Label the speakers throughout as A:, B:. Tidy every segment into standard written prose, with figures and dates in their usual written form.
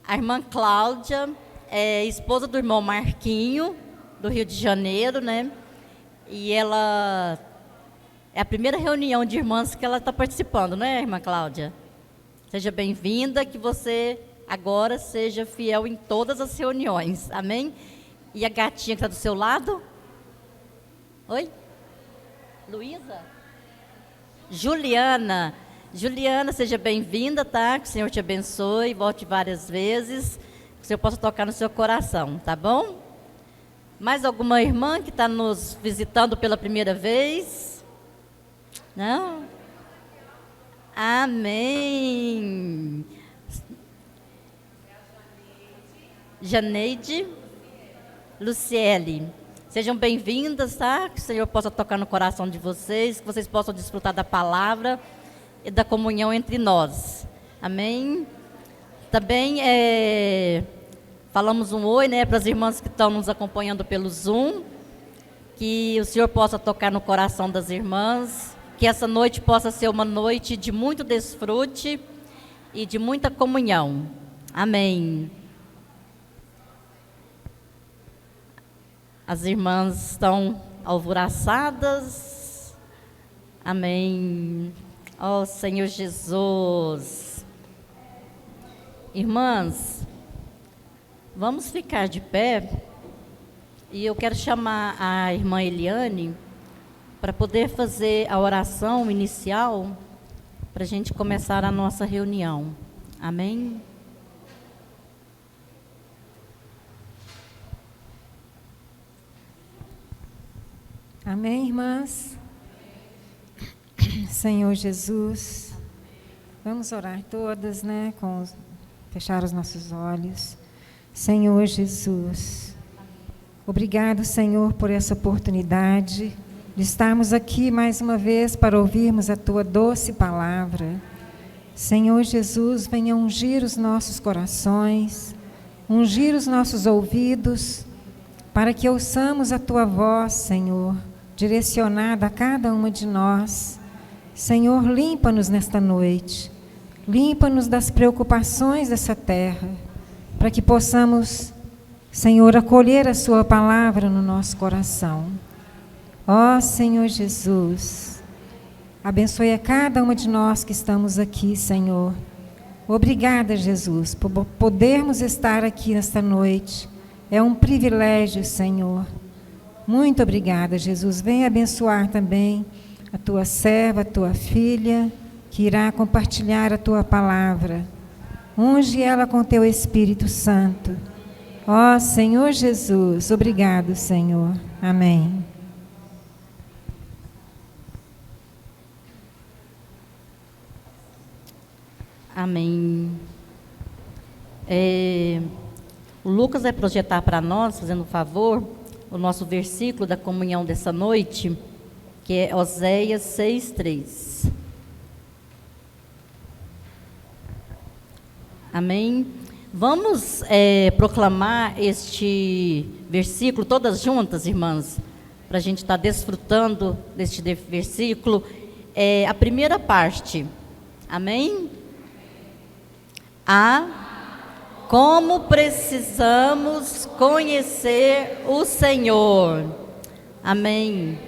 A: A irmã Cláudia é esposa do irmão Marquinho, do Rio de Janeiro, né? E ela é a primeira reunião de irmãs que ela está participando, né, irmã Cláudia? Seja bem-vinda, que você agora seja fiel em todas as reuniões, amém? E a gatinha que está do seu lado? Oi? Luísa? Juliana. Juliana, seja bem-vinda, tá? Que o Senhor te abençoe, volte várias vezes, que o Senhor possa tocar no seu coração, tá bom? Mais alguma irmã que está nos visitando pela primeira vez? Não? Amém. Janeide, Luciele, sejam bem-vindas, tá? Que o Senhor possa tocar no coração de vocês, que vocês possam desfrutar da palavra e da comunhão entre nós. Amém? Também falamos um oi, né, para as irmãs que estão nos acompanhando pelo Zoom, que o Senhor possa tocar no coração das irmãs, que essa noite possa ser uma noite de muito desfrute e de muita comunhão. Amém. As irmãs estão alvoroçadas. Amém. Ó Senhor Jesus. Irmãs, vamos ficar de pé. E eu quero chamar a irmã Eliane para poder fazer a oração inicial para a gente começar a nossa reunião. Amém?
B: Amém, irmãs? Senhor Jesus, vamos orar todas, né? Fechar os nossos olhos. Senhor Jesus, obrigado, Senhor, por essa oportunidade de estarmos aqui mais uma vez para ouvirmos a Tua doce palavra. Senhor Jesus, venha ungir os nossos corações, ungir os nossos ouvidos, para que ouçamos a Tua voz, Senhor, direcionada a cada uma de nós. Senhor, limpa-nos nesta noite, limpa-nos das preocupações dessa terra, para que possamos, Senhor, acolher a Sua palavra no nosso coração. Ó Senhor Jesus, abençoe a cada uma de nós que estamos aqui, Senhor. Obrigada, Jesus, por podermos estar aqui nesta noite. É um privilégio, Senhor. Muito obrigada, Jesus. Venha abençoar também a Tua serva, a Tua filha, que irá compartilhar a Tua palavra. Unge ela com Teu Espírito Santo. Ó Senhor Jesus, obrigado, Senhor. Amém.
A: Amém. O Lucas vai projetar para nós, fazendo um favor, o nosso versículo da comunhão dessa noite, que é Oséias 6:3. Amém? Vamos proclamar este versículo todas juntas, irmãs, para a gente estar desfrutando deste versículo. A primeira parte. Amém? Como precisamos conhecer o Senhor. Amém.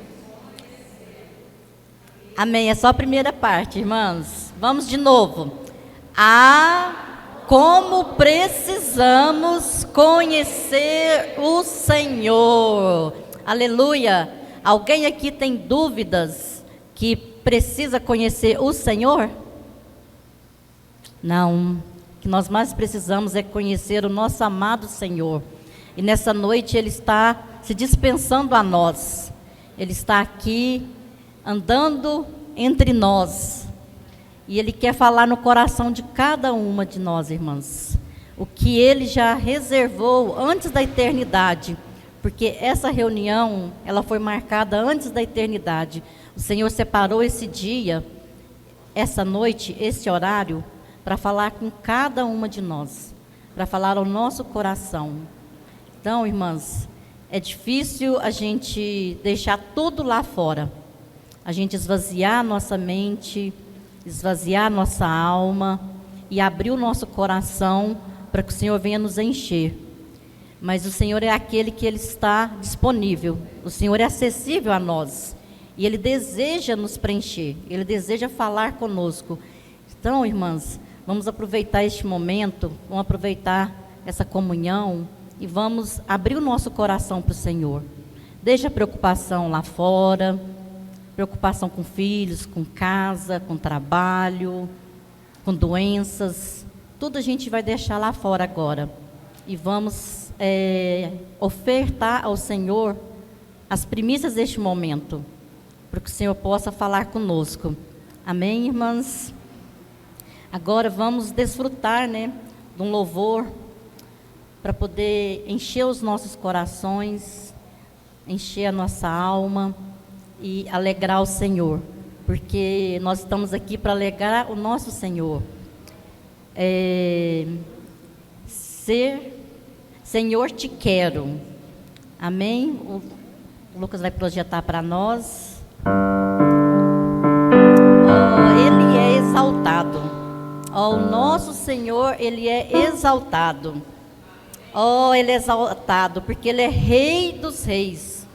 A: Amém. É só a primeira parte, irmãs. Vamos de novo. Como precisamos conhecer o Senhor. Aleluia. Alguém aqui tem dúvidas que precisa conhecer o Senhor? Não. O que nós mais precisamos é conhecer o nosso amado Senhor. E nessa noite Ele está se dispensando a nós. Ele está aqui, andando entre nós. E Ele quer falar no coração de cada uma de nós, irmãs. O que Ele já reservou antes da eternidade. Porque essa reunião, ela foi marcada antes da eternidade. O Senhor separou esse dia, essa noite, esse horário, para falar com cada uma de nós, para falar ao nosso coração. Então, irmãs, é difícil a gente deixar tudo lá fora, a gente esvaziar nossa mente, esvaziar nossa alma e abrir o nosso coração para que o Senhor venha nos encher. Mas o Senhor é aquele que Ele está disponível. O Senhor é acessível a nós. E Ele deseja nos preencher. Ele deseja falar conosco. Então, irmãs, vamos aproveitar este momento, vamos aproveitar essa comunhão e vamos abrir o nosso coração para o Senhor. Deixa a preocupação lá fora, preocupação com filhos, com casa, com trabalho, com doenças. Tudo a gente vai deixar lá fora agora. E vamos ofertar ao Senhor as primícias deste momento, para que o Senhor possa falar conosco. Amém, irmãs? Agora vamos desfrutar, de um louvor, para poder encher os nossos corações, encher a nossa alma e alegrar o Senhor, porque nós estamos aqui para alegrar o nosso Senhor. Senhor, te quero. Amém? O Lucas vai projetar para nós. Ele é exaltado. O nosso Senhor, Ele é exaltado. Ele é exaltado, porque Ele é Rei dos reis.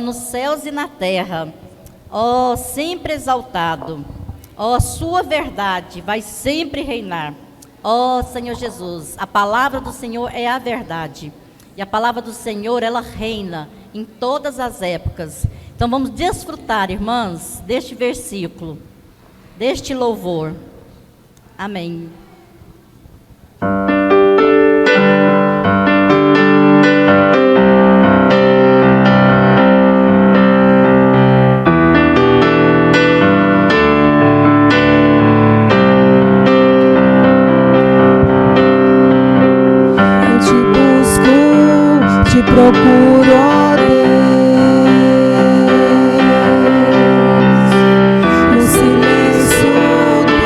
A: Nos céus e na terra. Sempre exaltado. Sua verdade vai sempre reinar. Senhor Jesus, a palavra do Senhor é a verdade. E a palavra do Senhor, ela reina em todas as épocas. Então vamos desfrutar, irmãs, deste versículo, deste louvor. Amém.
C: Procuro, ó Deus, no silêncio do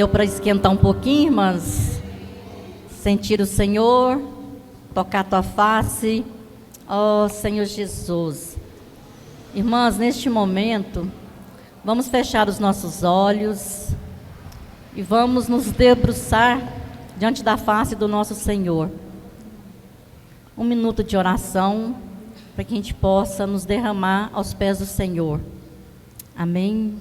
A: Deu para esquentar um pouquinho, irmãs? Sentir o Senhor, tocar a tua face. Ó Senhor Jesus. Irmãs, neste momento, vamos fechar os nossos olhos e vamos nos debruçar diante da face do nosso Senhor. Um minuto de oração para que a gente possa nos derramar aos pés do Senhor. Amém.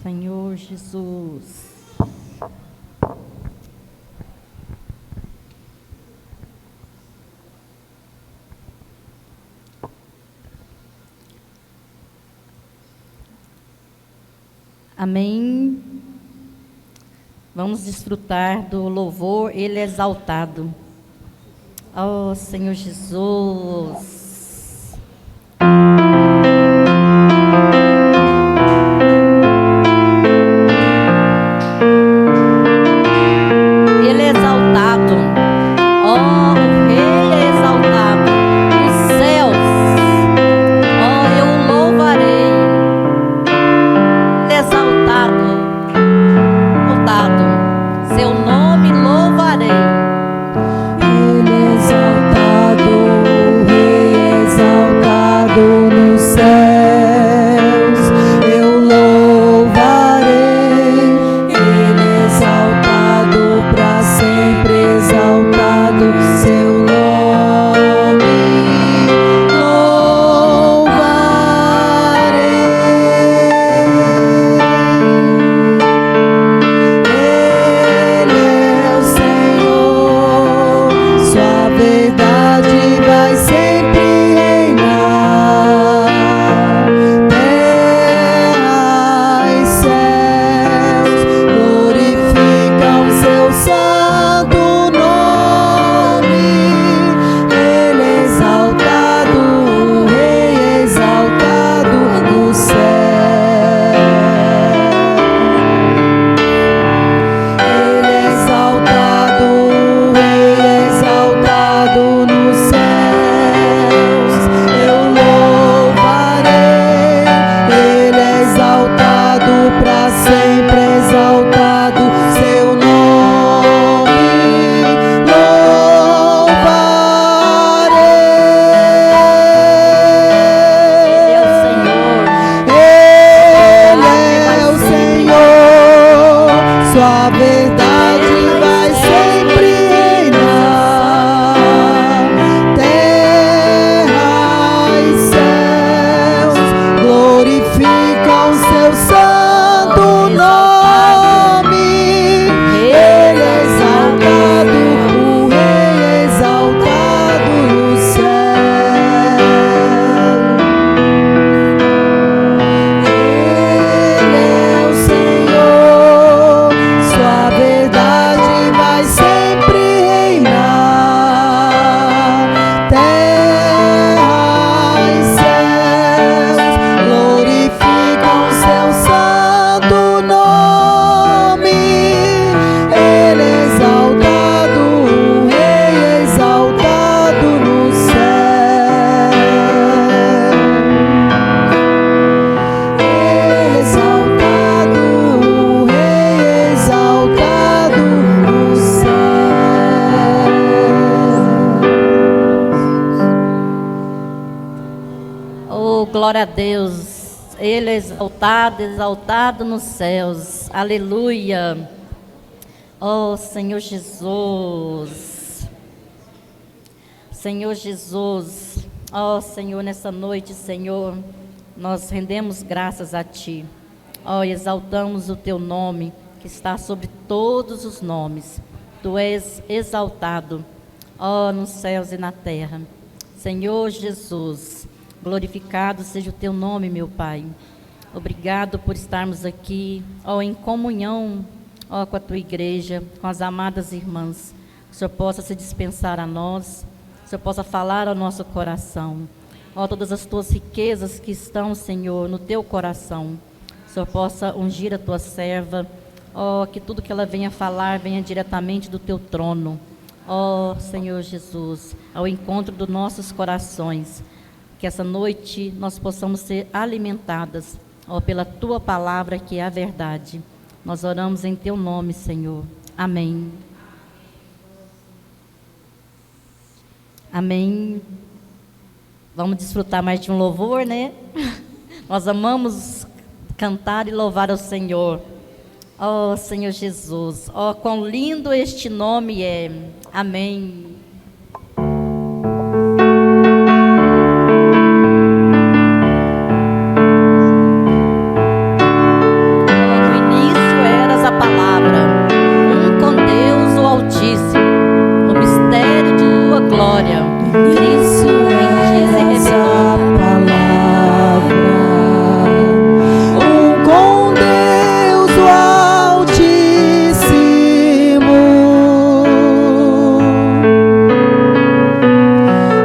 A: Senhor Jesus. Amém. Vamos desfrutar do louvor, Ele é exaltado. Oh, Senhor Jesus. Glória a Deus, Ele é exaltado, exaltado nos céus, aleluia. Oh Senhor Jesus, Senhor Jesus, oh Senhor, nessa noite, Senhor, nós rendemos graças a Ti, oh, exaltamos o Teu nome, que está sobre todos os nomes. Tu és exaltado, ó, nos céus e na terra. Senhor Jesus, glorificado seja o Teu nome, meu Pai. Obrigado por estarmos aqui, ó, em comunhão, ó, com a Tua igreja, com as amadas irmãs. Que o Senhor possa se dispensar a nós, o Senhor possa falar ao nosso coração. Ó, todas as tuas riquezas que estão, Senhor, no teu coração, o Senhor possa ungir a tua serva. Ó, que tudo que ela venha falar venha diretamente do teu trono. Ó, Senhor Jesus, ao encontro dos nossos corações, que essa noite nós possamos ser alimentadas, ó, pela tua palavra que é a verdade. Nós oramos em teu nome, Senhor. Amém. Amém. Vamos desfrutar mais de um louvor, né? Nós amamos cantar e louvar ao Senhor. Oh, Senhor Jesus, oh, quão lindo este nome é. Amém. No início eras a palavra, com Deus o Altíssimo, o mistério de tua glória. Cristo em ti se revelou.
C: Com Deus o Altíssimo,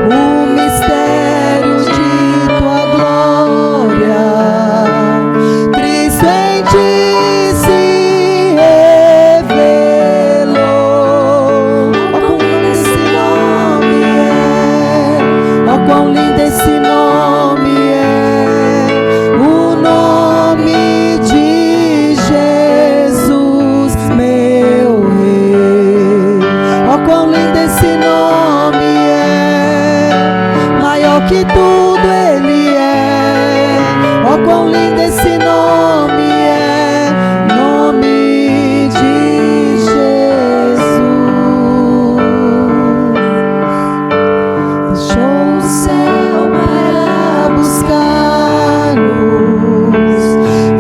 C: o mistério de tua glória, Cristo em ti se revelou. Ó, quão lindo esse nome é! Ó, quão lindo esse nome é! O nome de Jesus, meu Rei. Ó, quão lindo esse nome é! Maior que tudo ele é. Ó, quão lindo esse nome é! Nome de Jesus. Deixou o céu para buscar-nos,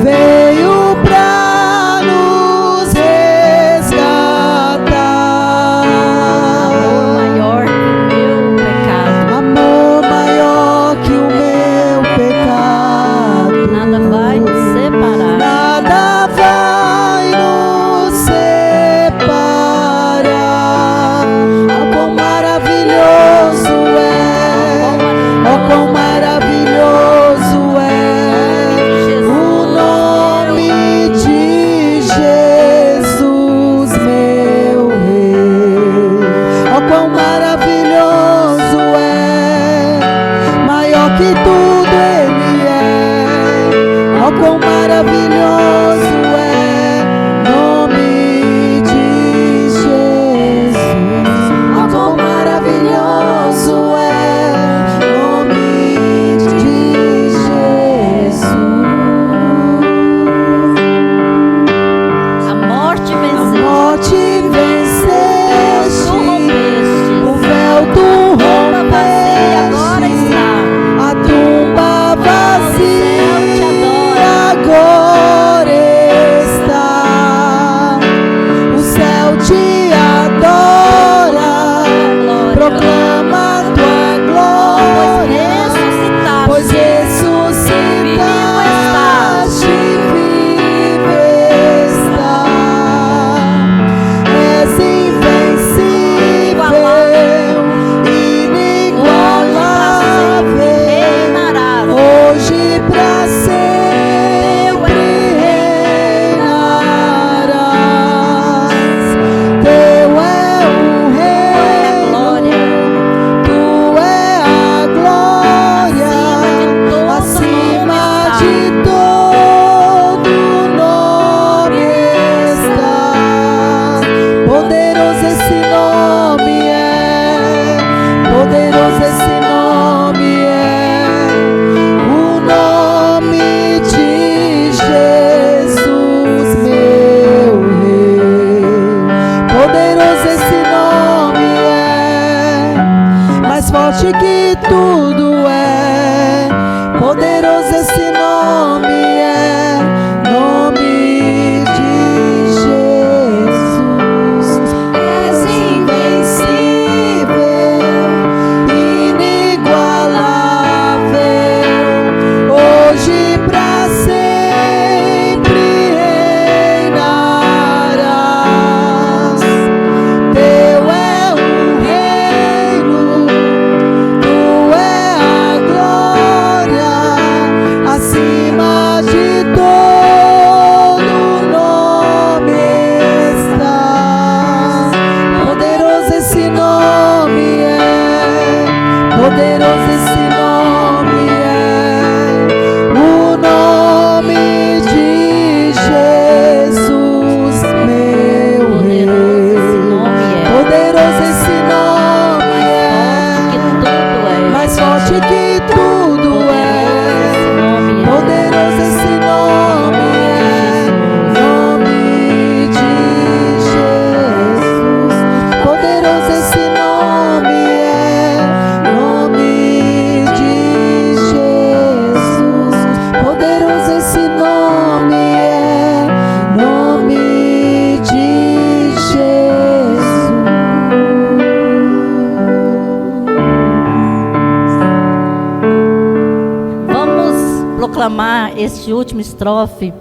C: veio pra nos resgatar.
A: Maior que o meu pecado,
C: Amor maior que o meu pecado.
A: nada vai nos separar.
C: Nada vai nos separar. Oh, quão maravilhoso é! Oh, quão maravilhoso é! O nome de Jesus, meu Rei. Oh, quão maravilhoso é! Maior que tudo ele é. Oh, quão maravilhoso é! Nome de Jesus. Oh, quão maravilhoso é! Nome de Jesus.
A: A morte
C: A
A: venceu,
C: morte venceste,
A: tu rompeste,
C: o véu tu
A: tumba vazia agora
C: rompeste,
A: está.
C: a tumba vazia agora está. O céu te adora, proclama tua glória, pois ressuscitaste, vivo está. És invencível, inigualável,
A: Reinarás.
C: hoje pra sempre reinarás. Teu é o reino, tu é a glória, acima de todo nome está. Poderoso esse nome é, poderoso esse nome é, o nome de Jesus, meu Rei. Poderoso esse nome é, mais forte que tudo é. Poderoso esse nome é, nome de Jesus. És invencível, inigualável, hoje pra sempre reinarás. Teu é o reino,
A: declamar este último estrofe.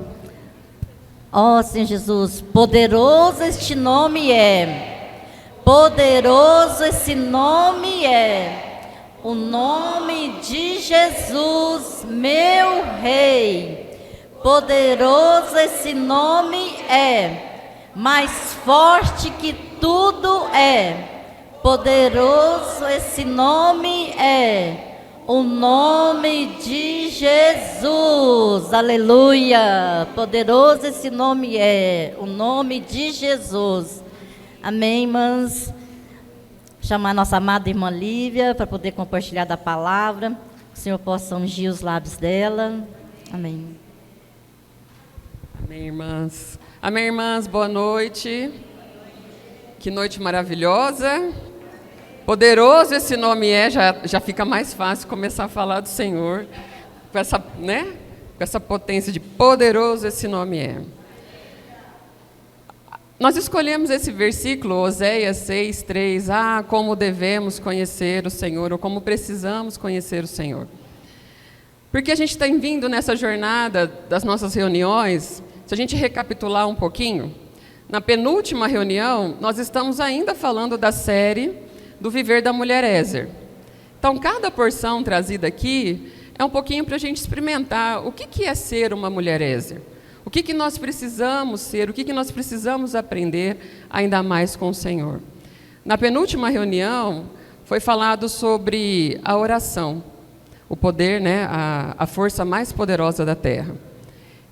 A: Ó Senhor Jesus, poderoso este nome é, poderoso esse nome é, o nome de Jesus, meu Rei. Poderoso esse nome é, mais forte que tudo é. Poderoso esse nome é, o nome de Jesus, aleluia. Poderoso esse nome é, o nome de Jesus. Amém, irmãs. Chamar a nossa amada irmã Lívia para poder compartilhar da palavra. Que o Senhor possa ungir os lábios dela. Amém.
D: Amém, irmãs. Amém, irmãs. Boa noite. Que noite maravilhosa. Poderoso esse nome é, já fica mais fácil começar a falar do Senhor, com essa, né? Com essa potência de poderoso esse nome é. Nós escolhemos esse versículo, Oséias 6:3, como devemos conhecer o Senhor, ou como precisamos conhecer o Senhor. Porque a gente está vindo nessa jornada das nossas reuniões, se a gente recapitular um pouquinho, na penúltima reunião, nós estamos ainda falando da série do Viver da Mulher Ézer. Então, cada porção trazida aqui é um pouquinho para a gente experimentar o que é ser uma mulher Ézer. O que nós precisamos ser, o que nós precisamos aprender ainda mais com o Senhor. Na penúltima reunião, foi falado sobre a oração, o poder, né, a força mais poderosa da terra.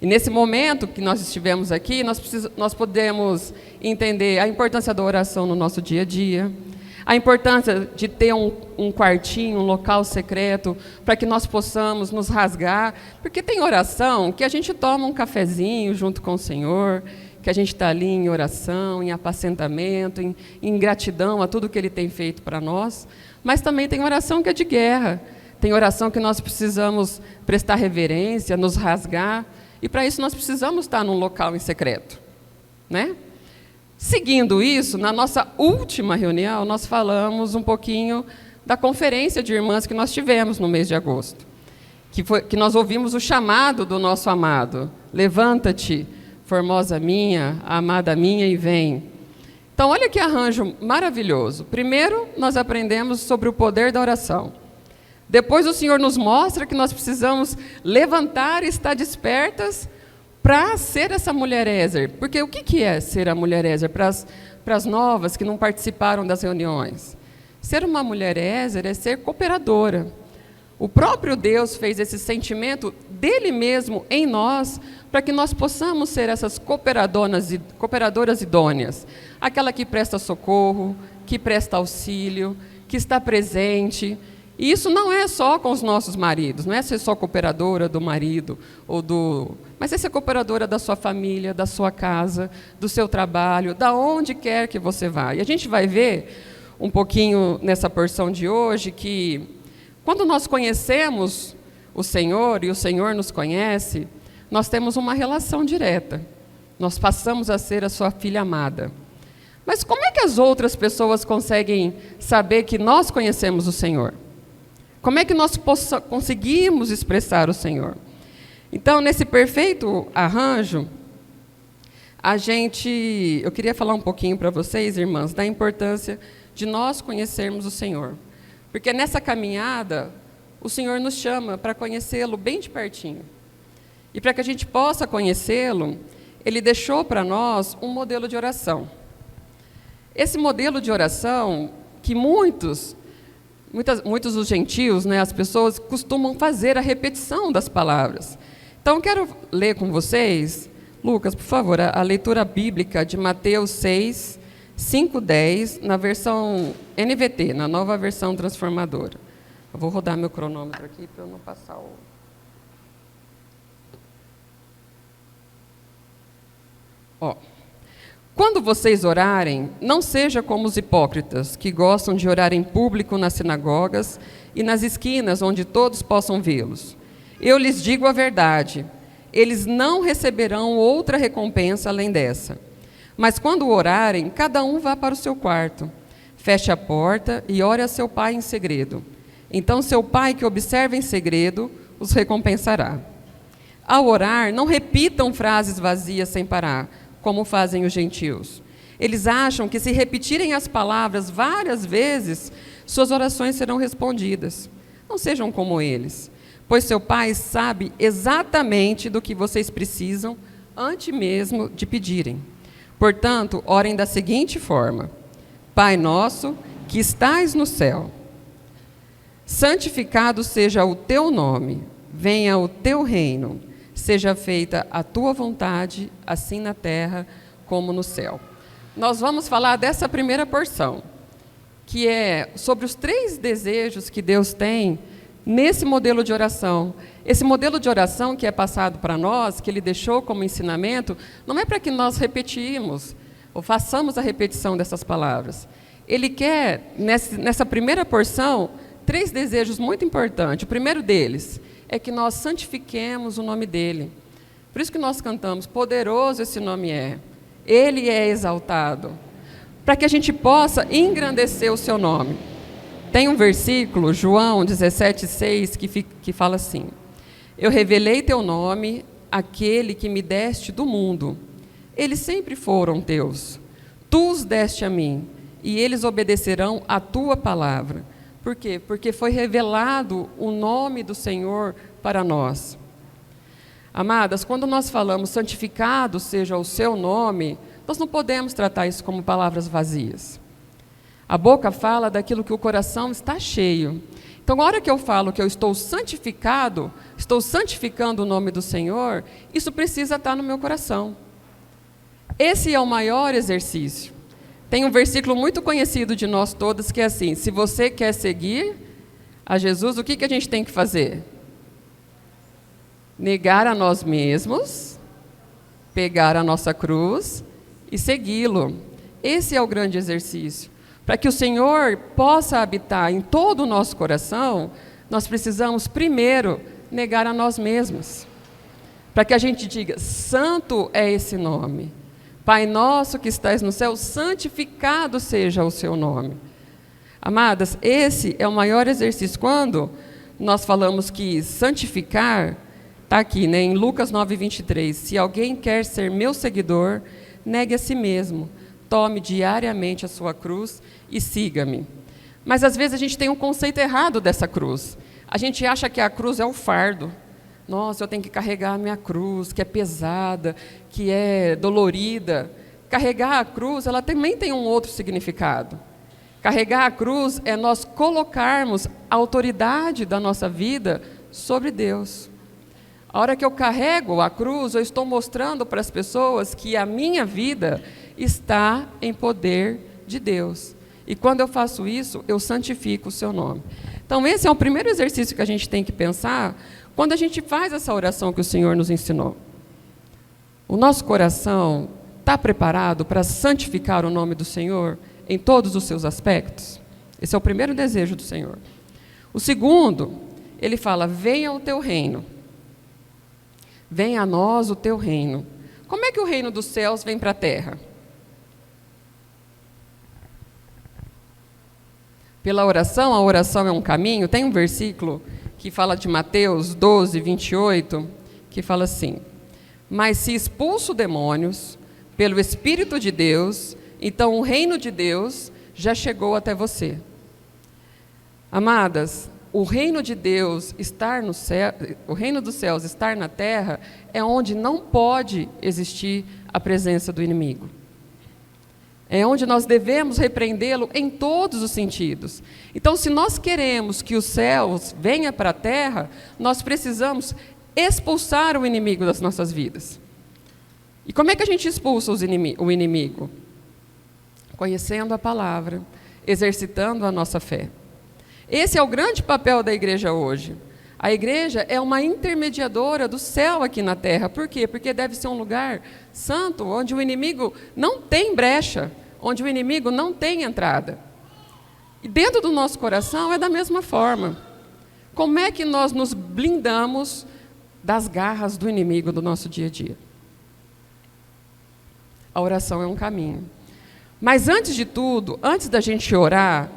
D: E nesse momento que nós estivemos aqui, nós podemos entender a importância da oração no nosso dia a dia, a importância de ter um quartinho, um local secreto, para que nós possamos nos rasgar, porque tem oração que a gente toma um cafezinho junto com o Senhor, que a gente está ali em oração, em apacentamento, em gratidão a tudo que Ele tem feito para nós, mas também tem oração que é de guerra, tem oração que nós precisamos prestar reverência, nos rasgar, e para isso nós precisamos estar num local em secreto, né? Seguindo isso, na nossa última reunião, nós falamos um pouquinho da conferência de irmãs que nós tivemos no mês de agosto, que nós ouvimos o chamado do nosso amado, levanta-te, formosa minha, amada minha, e vem. Então, olha que arranjo maravilhoso. Primeiro, nós aprendemos sobre o poder da oração. Depois, o Senhor nos mostra que nós precisamos levantar e estar despertas para ser essa mulher Ézer. Porque o que é ser a mulher Ézer para as novas que não participaram das reuniões? Ser uma mulher Ézer é ser cooperadora. O próprio Deus fez esse sentimento dele mesmo em nós, para que nós possamos ser essas cooperadoras idôneas. Aquela que presta socorro, que presta auxílio, que está presente. E isso não é só com os nossos maridos, não é ser só cooperadora do marido, mas é ser cooperadora da sua família, da sua casa, do seu trabalho, da onde quer que você vá. E a gente vai ver um pouquinho nessa porção de hoje que, quando nós conhecemos o Senhor e o Senhor nos conhece, nós temos uma relação direta. Nós passamos a ser a sua filha amada. Mas como é que as outras pessoas conseguem saber que nós conhecemos o Senhor? Como é que nós conseguimos expressar o Senhor? Então, nesse perfeito arranjo, eu queria falar um pouquinho para vocês, irmãs, da importância de nós conhecermos o Senhor. Porque nessa caminhada, o Senhor nos chama para conhecê-lo bem de pertinho. E para que a gente possa conhecê-lo, Ele deixou para nós um modelo de oração. Esse modelo de oração, que muitos dos gentios, né, as pessoas costumam fazer a repetição das palavras. Então, quero ler com vocês, Lucas, por favor, a leitura bíblica de Mateus 6, 5:10, na versão NVT, na nova versão transformadora. Eu vou rodar meu cronômetro aqui para eu não passar o... Quando vocês orarem, não seja como os hipócritas, que gostam de orar em público nas sinagogas e nas esquinas onde todos possam vê-los. Eu lhes digo a verdade, eles não receberão outra recompensa além dessa. Mas quando orarem, cada um vá para o seu quarto, feche a porta e ore a seu pai em segredo. Então seu pai que observa em segredo os recompensará. Ao orar, não repitam frases vazias sem parar, como fazem os gentios. Eles acham que se repetirem as palavras várias vezes, suas orações serão respondidas. Não sejam como eles, pois seu Pai sabe exatamente do que vocês precisam antes mesmo de pedirem. Portanto, orem da seguinte forma: Pai nosso, que estais no céu, santificado seja o teu nome, venha o teu reino, seja feita a tua vontade, assim na terra como no céu. Nós vamos falar dessa primeira porção, que é sobre os 3 desejos que Deus tem nesse modelo de oração. Esse modelo de oração que é passado para nós, que Ele deixou como ensinamento, não é para que nós repetimos, ou façamos a repetição dessas palavras. Ele quer, nessa primeira porção, 3 desejos muito importantes. O primeiro deles é que nós santifiquemos o nome dEle. Por isso que nós cantamos, poderoso esse nome é, Ele é exaltado, para que a gente possa engrandecer o seu nome. Tem um versículo, João 17,6, que fala assim: eu revelei teu nome àquele que me deste do mundo. Eles sempre foram teus. Tu os deste a mim, e eles obedecerão à tua palavra. Por quê? Porque foi revelado o nome do Senhor para nós. Amadas, quando nós falamos santificado seja o seu nome, nós não podemos tratar isso como palavras vazias. A boca fala daquilo que o coração está cheio. Então, na hora que eu falo que eu estou santificado, estou santificando o nome do Senhor, isso precisa estar no meu coração. Esse é o maior exercício. Tem um versículo muito conhecido de nós todos que é assim: se você quer seguir a Jesus, o que a gente tem que fazer? Negar a nós mesmos, pegar a nossa cruz e segui-lo. Esse é o grande exercício. Para que o Senhor possa habitar em todo o nosso coração, nós precisamos primeiro negar a nós mesmos. Para que a gente diga, santo é esse nome. Pai nosso que estás no céu, santificado seja o seu nome. Amadas, esse é o maior exercício. Quando nós falamos que santificar, está aqui, né, em Lucas 9:23, se alguém quer ser meu seguidor, negue a si mesmo, tome diariamente a sua cruz e siga-me. Mas às vezes a gente tem um conceito errado dessa cruz. A gente acha que a cruz é o fardo. Nossa, eu tenho que carregar a minha cruz, que é pesada, que é dolorida. Carregar a cruz, ela também tem um outro significado. Carregar a cruz é nós colocarmos a autoridade da nossa vida sobre Deus. A hora que eu carrego a cruz, eu estou mostrando para as pessoas que a minha vida está em poder de Deus. E quando eu faço isso, eu santifico o seu nome. Então, esse é o primeiro exercício que a gente tem que pensar quando a gente faz essa oração que o Senhor nos ensinou. O nosso coração está preparado para santificar o nome do Senhor em todos os seus aspectos? Esse é o primeiro desejo do Senhor. O segundo, ele fala, venha o teu reino. Venha a nós o teu reino. Como é que o reino dos céus vem para a terra? Pela oração, a oração é um caminho. Tem um versículo que fala de Mateus 12:28, que fala assim, mas se expulso demônios pelo Espírito de Deus, então o reino de Deus já chegou até você. Amadas, o reino de Deus estar no céu, o reino dos céus estar na terra, é onde não pode existir a presença do inimigo. É onde nós devemos repreendê-lo em todos os sentidos. Então, se nós queremos que os céus venham para a terra, nós precisamos expulsar o inimigo das nossas vidas. E como é que a gente expulsa o inimigo? Conhecendo a palavra, exercitando a nossa fé. Esse é o grande papel da igreja hoje. A igreja é uma intermediadora do céu aqui na terra. Por quê? Porque deve ser um lugar santo, onde o inimigo não tem brecha, onde o inimigo não tem entrada. E dentro do nosso coração é da mesma forma. Como é que nós nos blindamos das garras do inimigo do nosso dia a dia? A oração é um caminho. Mas antes de tudo, antes da gente orar,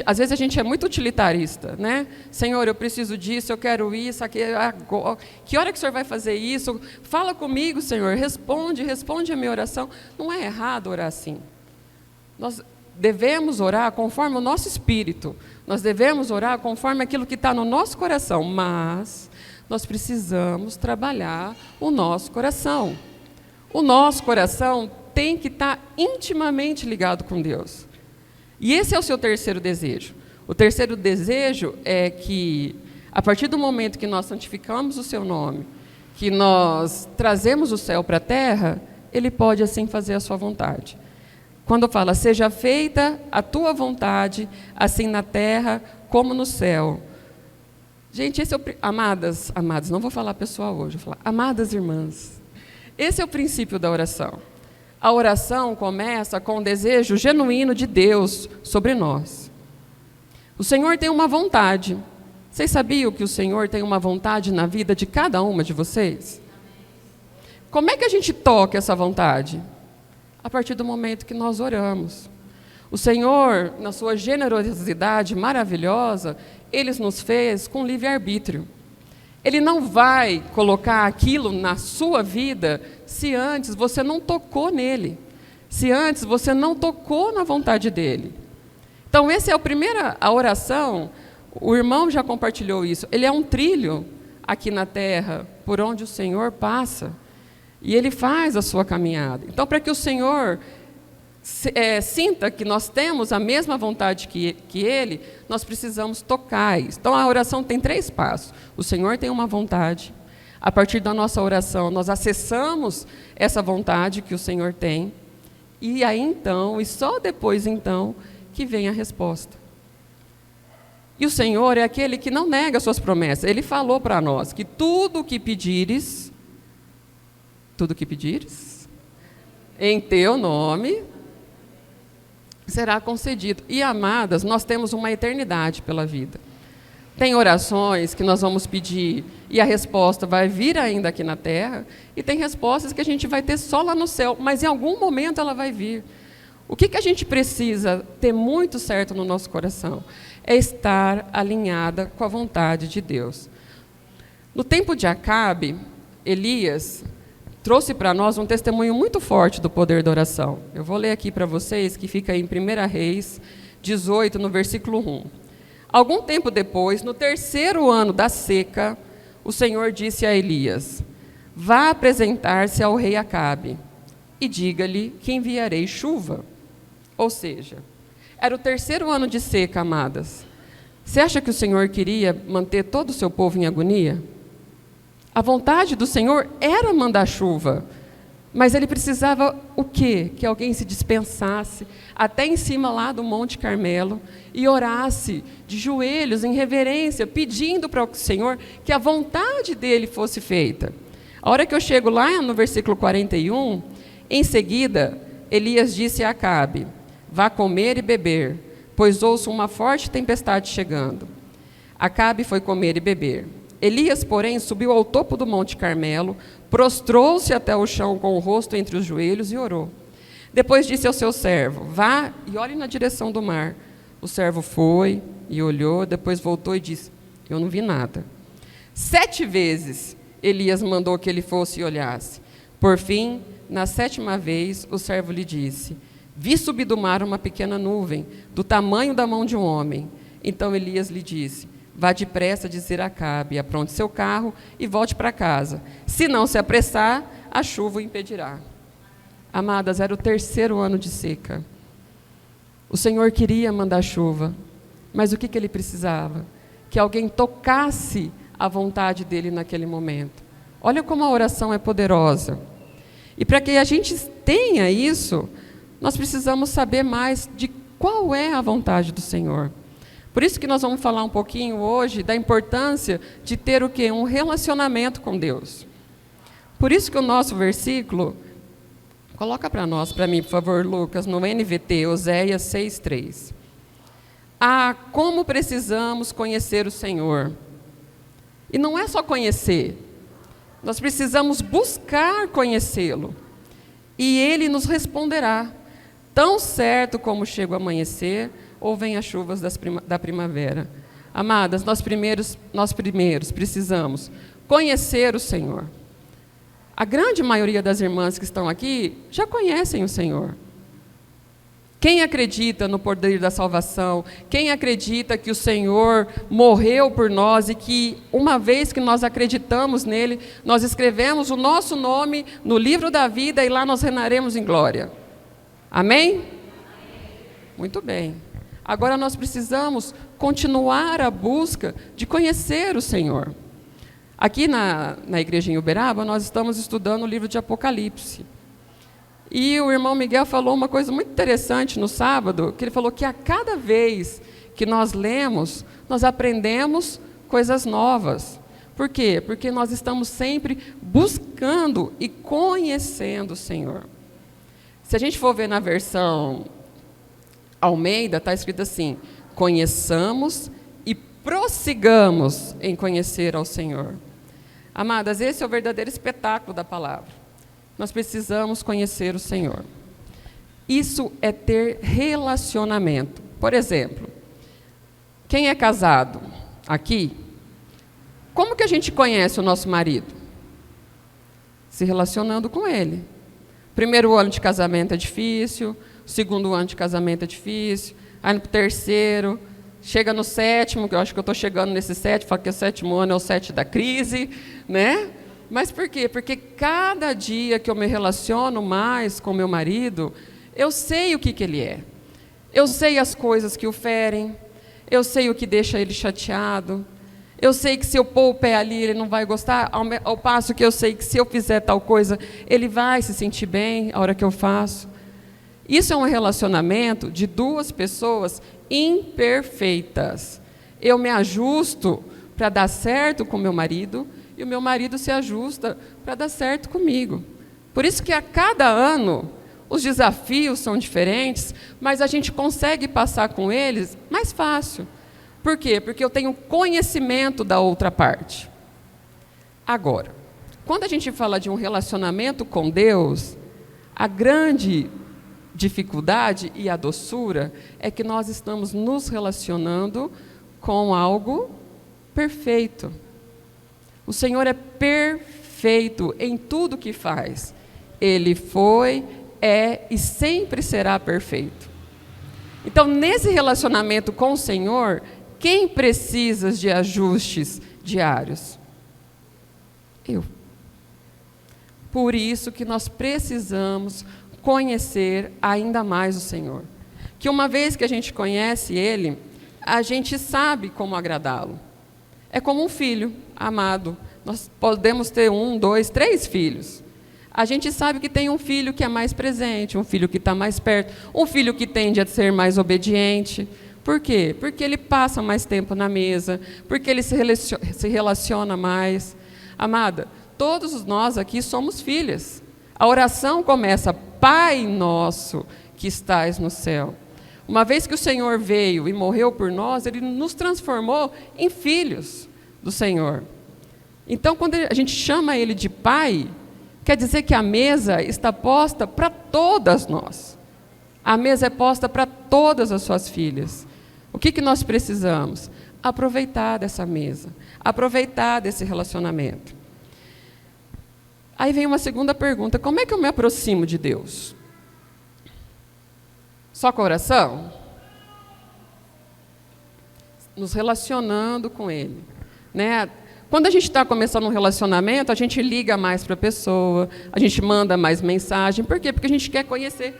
D: Às vezes a gente é muito utilitarista, né? Senhor, eu preciso disso, eu quero isso, aqui, agora. Que hora que o Senhor vai fazer isso? Fala comigo, Senhor, responde a minha oração. Não é errado orar assim. Nós devemos orar conforme o nosso espírito. Nós devemos orar conforme aquilo que está no nosso coração, mas nós precisamos trabalhar o nosso coração. O nosso coração tem que estar intimamente ligado com Deus. E esse é o seu terceiro desejo. O terceiro desejo é que, a partir do momento que nós santificamos o seu nome, que nós trazemos o céu para a terra, Ele pode assim fazer a sua vontade. Quando fala, seja feita a tua vontade, assim na terra como no céu. Gente, esse é amadas, não vou falar pessoal hoje, vou falar, amadas irmãs, esse é o princípio da oração. A oração começa com o desejo genuíno de Deus sobre nós. O Senhor tem uma vontade. Vocês sabiam que o Senhor tem uma vontade na vida de cada uma de vocês? Como é que a gente toca essa vontade? A partir do momento que nós oramos. O Senhor, na sua generosidade maravilhosa, Ele nos fez com livre-arbítrio. Ele não vai colocar aquilo na sua vida se antes você não tocou nele, se antes você não tocou na vontade dele. Então, essa é a oração, o irmão já compartilhou isso, ele é um trilho aqui na terra, por onde o Senhor passa, e Ele faz a sua caminhada. Então, para que o Senhor sinta que nós temos a mesma vontade que Ele, nós precisamos tocar isso. Então, a oração tem 3 passos. O Senhor tem uma vontade. A partir da nossa oração, nós acessamos essa vontade que o Senhor tem. E aí, então, e só depois, então, que vem a resposta. E o Senhor é aquele que não nega suas promessas. Ele falou para nós que tudo o que pedires, em teu nome, será concedido. E, amadas, nós temos uma eternidade pela vida. Tem orações que nós vamos pedir e a resposta vai vir ainda aqui na terra, e tem respostas que a gente vai ter só lá no céu, mas em algum momento ela vai vir. O que a gente precisa ter muito certo no nosso coração? É estar alinhada com a vontade de Deus. No tempo de Acabe, Elias trouxe para nós um testemunho muito forte do poder da oração. Eu vou ler aqui para vocês, que fica em 1 Reis 18, no versículo 1. Algum tempo depois, no 3º ano da seca, o Senhor disse a Elias, vá apresentar-se ao rei Acabe e diga-lhe que enviarei chuva. Ou seja, era o 3º ano de seca, amadas. Você acha que o Senhor queria manter todo o seu povo em agonia? A vontade do Senhor era mandar chuva, mas Ele precisava o quê? Que alguém se dispensasse até em cima lá do Monte Carmelo e orasse de joelhos, em reverência, pedindo para o Senhor que a vontade dEle fosse feita. A hora que eu chego lá no versículo 41, em seguida, Elias disse a Acabe, vá comer e beber, pois ouço uma forte tempestade chegando. Acabe foi comer e beber. Elias, porém, subiu ao topo do Monte Carmelo, prostrou-se até o chão com o rosto entre os joelhos e orou. Depois disse ao seu servo, vá e olhe na direção do mar. O servo foi e olhou, depois voltou e disse, eu não vi nada. 7 vezes Elias mandou que ele fosse e olhasse. Por fim, na 7ª vez, o servo lhe disse, vi subir do mar uma pequena nuvem, do tamanho da mão de um homem. Então Elias lhe disse, vá depressa dizer a Acabe, apronte seu carro e volte para casa. Se não se apressar, a chuva o impedirá. Amadas, era o 3º ano de seca. O Senhor queria mandar chuva, mas o que Ele precisava? Que alguém tocasse a vontade dEle naquele momento. Olha como a oração é poderosa. E para que a gente tenha isso, nós precisamos saber mais de qual é a vontade do Senhor. Por isso que nós vamos falar um pouquinho hoje da importância de ter o quê? Um relacionamento com Deus. Por isso que o nosso versículo, coloca para mim, por favor, Lucas, no NVT, Oséias 6:3. Ah, como precisamos conhecer o Senhor. E não é só conhecer, nós precisamos buscar conhecê-lo. E Ele nos responderá. tão certo como chega o amanhecer ou vem as chuvas da primavera. Amadas, nós primeiros precisamos conhecer o Senhor. A grande maioria das irmãs que estão aqui já conhecem o Senhor. Quem acredita no poder da salvação, quem acredita que o Senhor morreu por nós e que, uma vez que nós acreditamos nele, nós escrevemos o nosso nome no livro da vida e lá nós reinaremos em glória. Amém? Muito bem. Agora nós precisamos continuar a busca de conhecer o Senhor. Aqui na igreja em Uberaba, nós estamos estudando o livro de Apocalipse. E o irmão Miguel falou uma coisa muito interessante no sábado, que ele falou que a cada vez que nós lemos, nós aprendemos coisas novas. Por quê? Porque nós estamos sempre buscando e conhecendo o Senhor. Se a gente for ver na versão Almeida, está escrito assim: conheçamos e prossigamos em conhecer ao Senhor. Amadas, esse é o verdadeiro espetáculo da palavra. Nós precisamos conhecer o Senhor. Isso é ter relacionamento. Por exemplo, quem é casado aqui, como que a gente conhece o nosso marido? Se relacionando com ele. Primeiro ano de casamento é difícil, segundo ano de casamento é difícil, aí no terceiro, chega no sétimo, que eu acho que eu estou chegando nesse sétimo, falo que o sétimo ano é o 7 da crise, né? Mas por quê? Porque cada dia que eu me relaciono mais com meu marido, eu sei o que ele é. Eu sei as coisas que o ferem, eu sei o que deixa ele chateado, eu sei que se eu pôr o pé ali, ele não vai gostar, ao passo que eu sei que se eu fizer tal coisa, ele vai se sentir bem a hora que eu faço. Isso é um relacionamento de duas pessoas imperfeitas. Eu me ajusto para dar certo com meu marido, e o meu marido se ajusta para dar certo comigo. Por isso que a cada ano os desafios são diferentes, mas a gente consegue passar com eles mais fácil. Por quê? Porque eu tenho conhecimento da outra parte. Agora, quando a gente fala de um relacionamento com Deus, a grande dificuldade e a doçura é que nós estamos nos relacionando com algo perfeito. O Senhor é perfeito em tudo que faz. Ele foi, é e sempre será perfeito. Então, nesse relacionamento com o Senhor, quem precisa de ajustes diários? Eu. Por isso que nós precisamos conhecer ainda mais o Senhor. Que uma vez que a gente conhece Ele, a gente sabe como agradá-lo. É como um filho amado. Nós podemos ter 1, 2, 3 filhos. A gente sabe que tem um filho que é mais presente, um filho que está mais perto, um filho que tende a ser mais obediente. Por quê? Porque ele passa mais tempo na mesa, porque ele se relaciona mais. Amada, todos nós aqui somos filhas. A oração começa: Pai nosso que estais no céu. Uma vez que o Senhor veio e morreu por nós, Ele nos transformou em filhos do Senhor. Então, quando a gente chama Ele de Pai, quer dizer que a mesa está posta para todas nós. A mesa é posta para todas as suas filhas. O que nós precisamos? Aproveitar dessa mesa, aproveitar desse relacionamento. Aí vem uma segunda pergunta: como é que eu me aproximo de Deus? Só com a oração? Nos relacionando com Ele, né? Quando a gente está começando um relacionamento, a gente liga mais para a pessoa, a gente manda mais mensagem. Por quê? Porque a gente quer conhecer,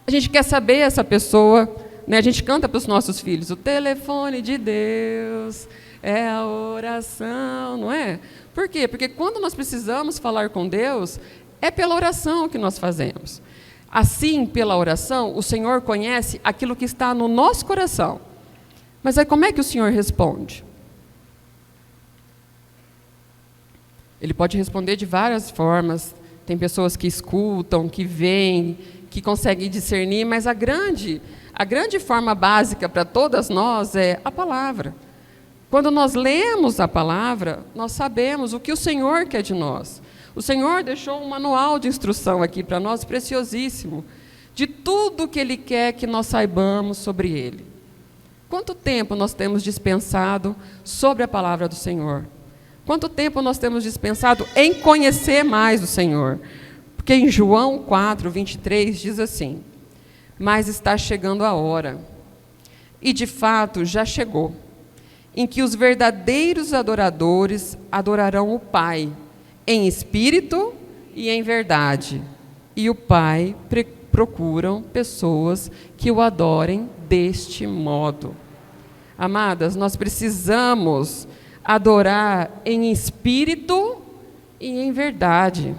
D: a gente quer saber essa pessoa, né? A gente canta para os nossos filhos: o telefone de Deus é a oração, não é? Por quê? Porque quando nós precisamos falar com Deus, é pela oração que nós fazemos. Assim, pela oração, o Senhor conhece aquilo que está no nosso coração. Mas aí como é que o Senhor responde? Ele pode responder de várias formas. Tem pessoas que escutam, que veem, que conseguem discernir, mas a grande forma básica para todas nós é a palavra. Quando nós lemos a palavra, nós sabemos o que o Senhor quer de nós. O Senhor deixou um manual de instrução aqui para nós, preciosíssimo, de tudo que Ele quer que nós saibamos sobre Ele. Quanto tempo nós temos dispensado sobre a palavra do Senhor? Quanto tempo nós temos dispensado em conhecer mais o Senhor? Porque em João 4, 23 diz assim: mas está chegando a hora, e de fato já chegou, em que os verdadeiros adoradores adorarão o Pai, em espírito e em verdade. E o Pai procuram pessoas que o adorem deste modo. Amadas, nós precisamos adorar em espírito e em verdade.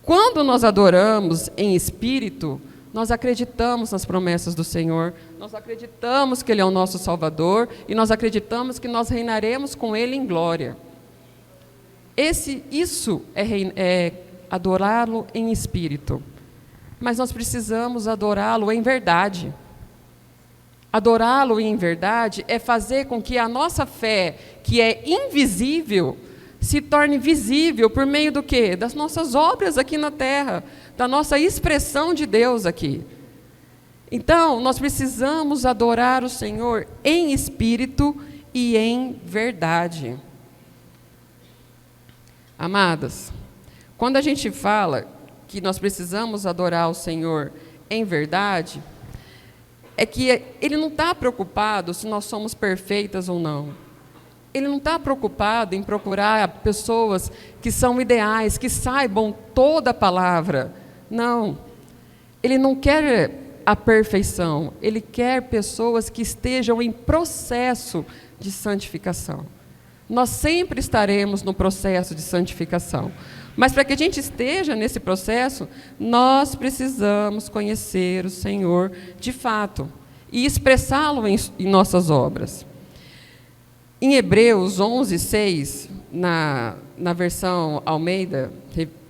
D: Quando nós adoramos em espírito, nós acreditamos nas promessas do Senhor, nós acreditamos que Ele é o nosso Salvador e nós acreditamos que nós reinaremos com Ele em glória. Isso é adorá-lo em espírito. Mas nós precisamos adorá-lo em verdade. Adorá-lo em verdade é fazer com que a nossa fé, que é invisível, se torne visível por meio do quê? Das nossas obras aqui na terra, da nossa expressão de Deus aqui. Então, nós precisamos adorar o Senhor em espírito e em verdade. Amadas, quando a gente fala que nós precisamos adorar o Senhor em verdade, é que Ele não está preocupado se nós somos perfeitas ou não. Ele não está preocupado em procurar pessoas que são ideais, que saibam toda a palavra. Não. Ele não quer a perfeição. Ele quer pessoas que estejam em processo de santificação. Nós sempre estaremos no processo de santificação. Mas para que a gente esteja nesse processo, nós precisamos conhecer o Senhor de fato e expressá-lo em nossas obras. Em Hebreus 11:6, na versão Almeida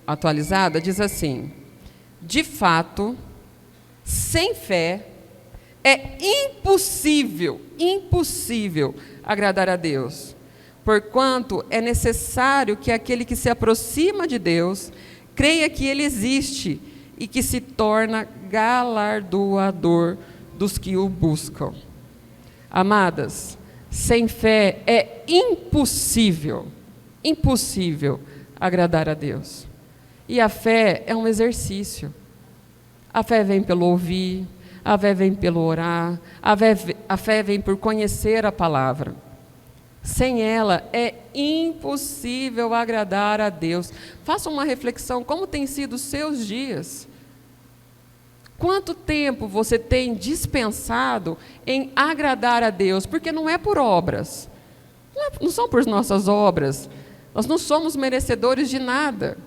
D: atualizada, diz assim: de fato, sem fé, é impossível agradar a Deus. Porquanto é necessário que aquele que se aproxima de Deus creia que Ele existe e que se torna galardoador dos que o buscam. Amadas, sem fé é impossível agradar a Deus. E a fé é um exercício. A fé vem pelo ouvir, a fé vem pelo orar, a fé vem por conhecer a palavra. Sem ela, é impossível agradar a Deus. Faça uma reflexão, como tem sido os seus dias? Quanto tempo você tem dispensado em agradar a Deus? Porque não é por obras, não são por nossas obras, nós não somos merecedores de nada,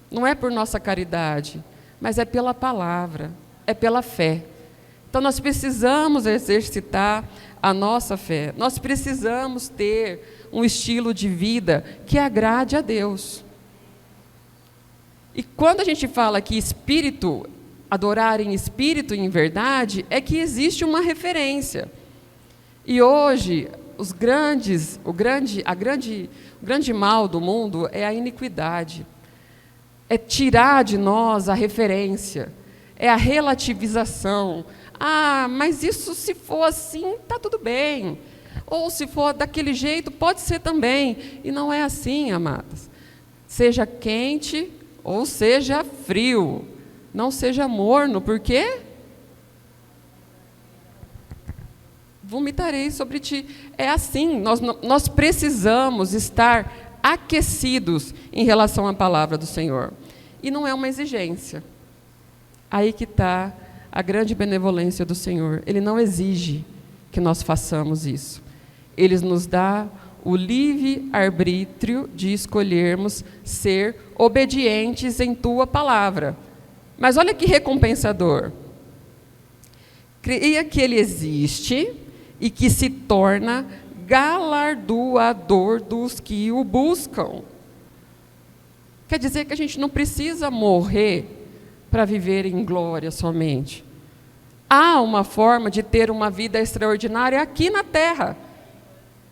D: não é por nossa caridade, mas é pela palavra, é pela fé. Então nós precisamos exercitar a nossa fé, nós precisamos ter um estilo de vida que agrade a Deus. E quando a gente fala que espírito, adorar em espírito e em verdade, é que existe uma referência. E hoje, o grande mal do mundo é a iniquidade, é tirar de nós a referência, é a relativização. Ah, mas isso se for assim, está tudo bem. Ou se for daquele jeito, pode ser também. E não é assim, amadas. Seja quente ou seja frio. Não seja morno, porque vomitarei sobre ti. É assim, nós precisamos estar aquecidos em relação à palavra do Senhor. E não é uma exigência. Aí que está a grande benevolência do Senhor. Ele não exige que nós façamos isso. Ele nos dá o livre-arbítrio de escolhermos ser obedientes em tua palavra. Mas olha que recompensador. Creia que Ele existe e que se torna galardoador dos que o buscam. Quer dizer que a gente não precisa morrer para viver em glória somente. Há uma forma de ter uma vida extraordinária aqui na terra,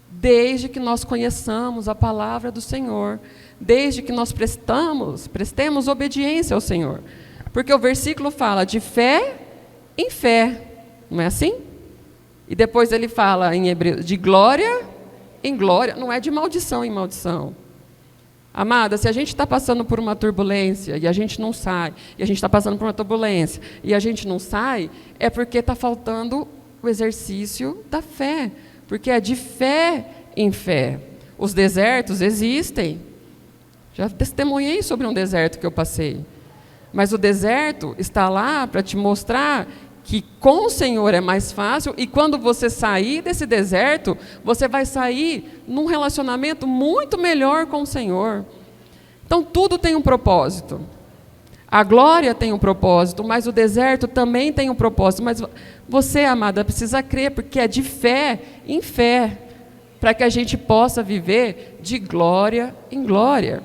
D: desde que nós conheçamos a palavra do Senhor, desde que nós prestemos obediência ao Senhor. Porque o versículo fala de fé em fé, não é assim? E depois ele fala em hebreu de glória em glória, não é de maldição em maldição. Amada, se a gente está passando por uma turbulência e a gente não sai, e a gente está passando por uma turbulência e a gente não sai, é porque está faltando o exercício da fé, porque é de fé em fé. Os desertos existem. Já testemunhei sobre um deserto que eu passei. Mas o deserto está lá para te mostrar que com o Senhor é mais fácil, e quando você sair desse deserto, você vai sair num relacionamento muito melhor com o Senhor. Então, tudo tem um propósito. A glória tem um propósito, mas o deserto também tem um propósito. Mas você, amada, precisa crer, porque é de fé em fé, para que a gente possa viver de glória em glória.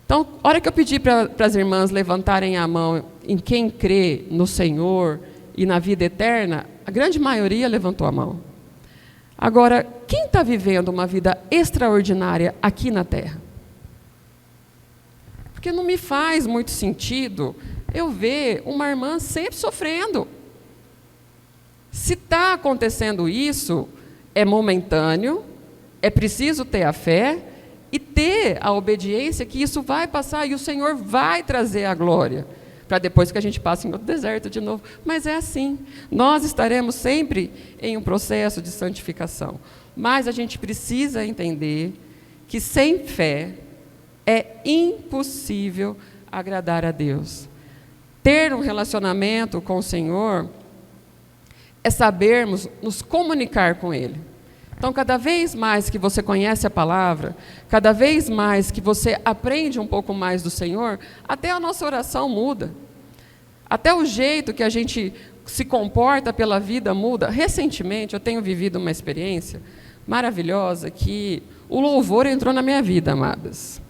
D: Então, a hora que eu pedi para as irmãs levantarem a mão em quem crê no Senhor e na vida eterna, a grande maioria levantou a mão. Agora, quem está vivendo uma vida extraordinária aqui na Terra? Porque não me faz muito sentido eu ver uma irmã sempre sofrendo. Se está acontecendo isso, é momentâneo, é preciso ter a fé e ter a obediência, que isso vai passar e o Senhor vai trazer a glória, para depois que a gente passe em outro deserto de novo. Mas é assim, nós estaremos sempre em um processo de santificação, mas a gente precisa entender que sem fé é impossível agradar a Deus. Ter um relacionamento com o Senhor é sabermos nos comunicar com Ele. Então, cada vez mais que você conhece a palavra, cada vez mais que você aprende um pouco mais do Senhor, até a nossa oração muda. Até o jeito que a gente se comporta pela vida muda. Recentemente, eu tenho vivido uma experiência maravilhosa que o louvor entrou na minha vida, amadas.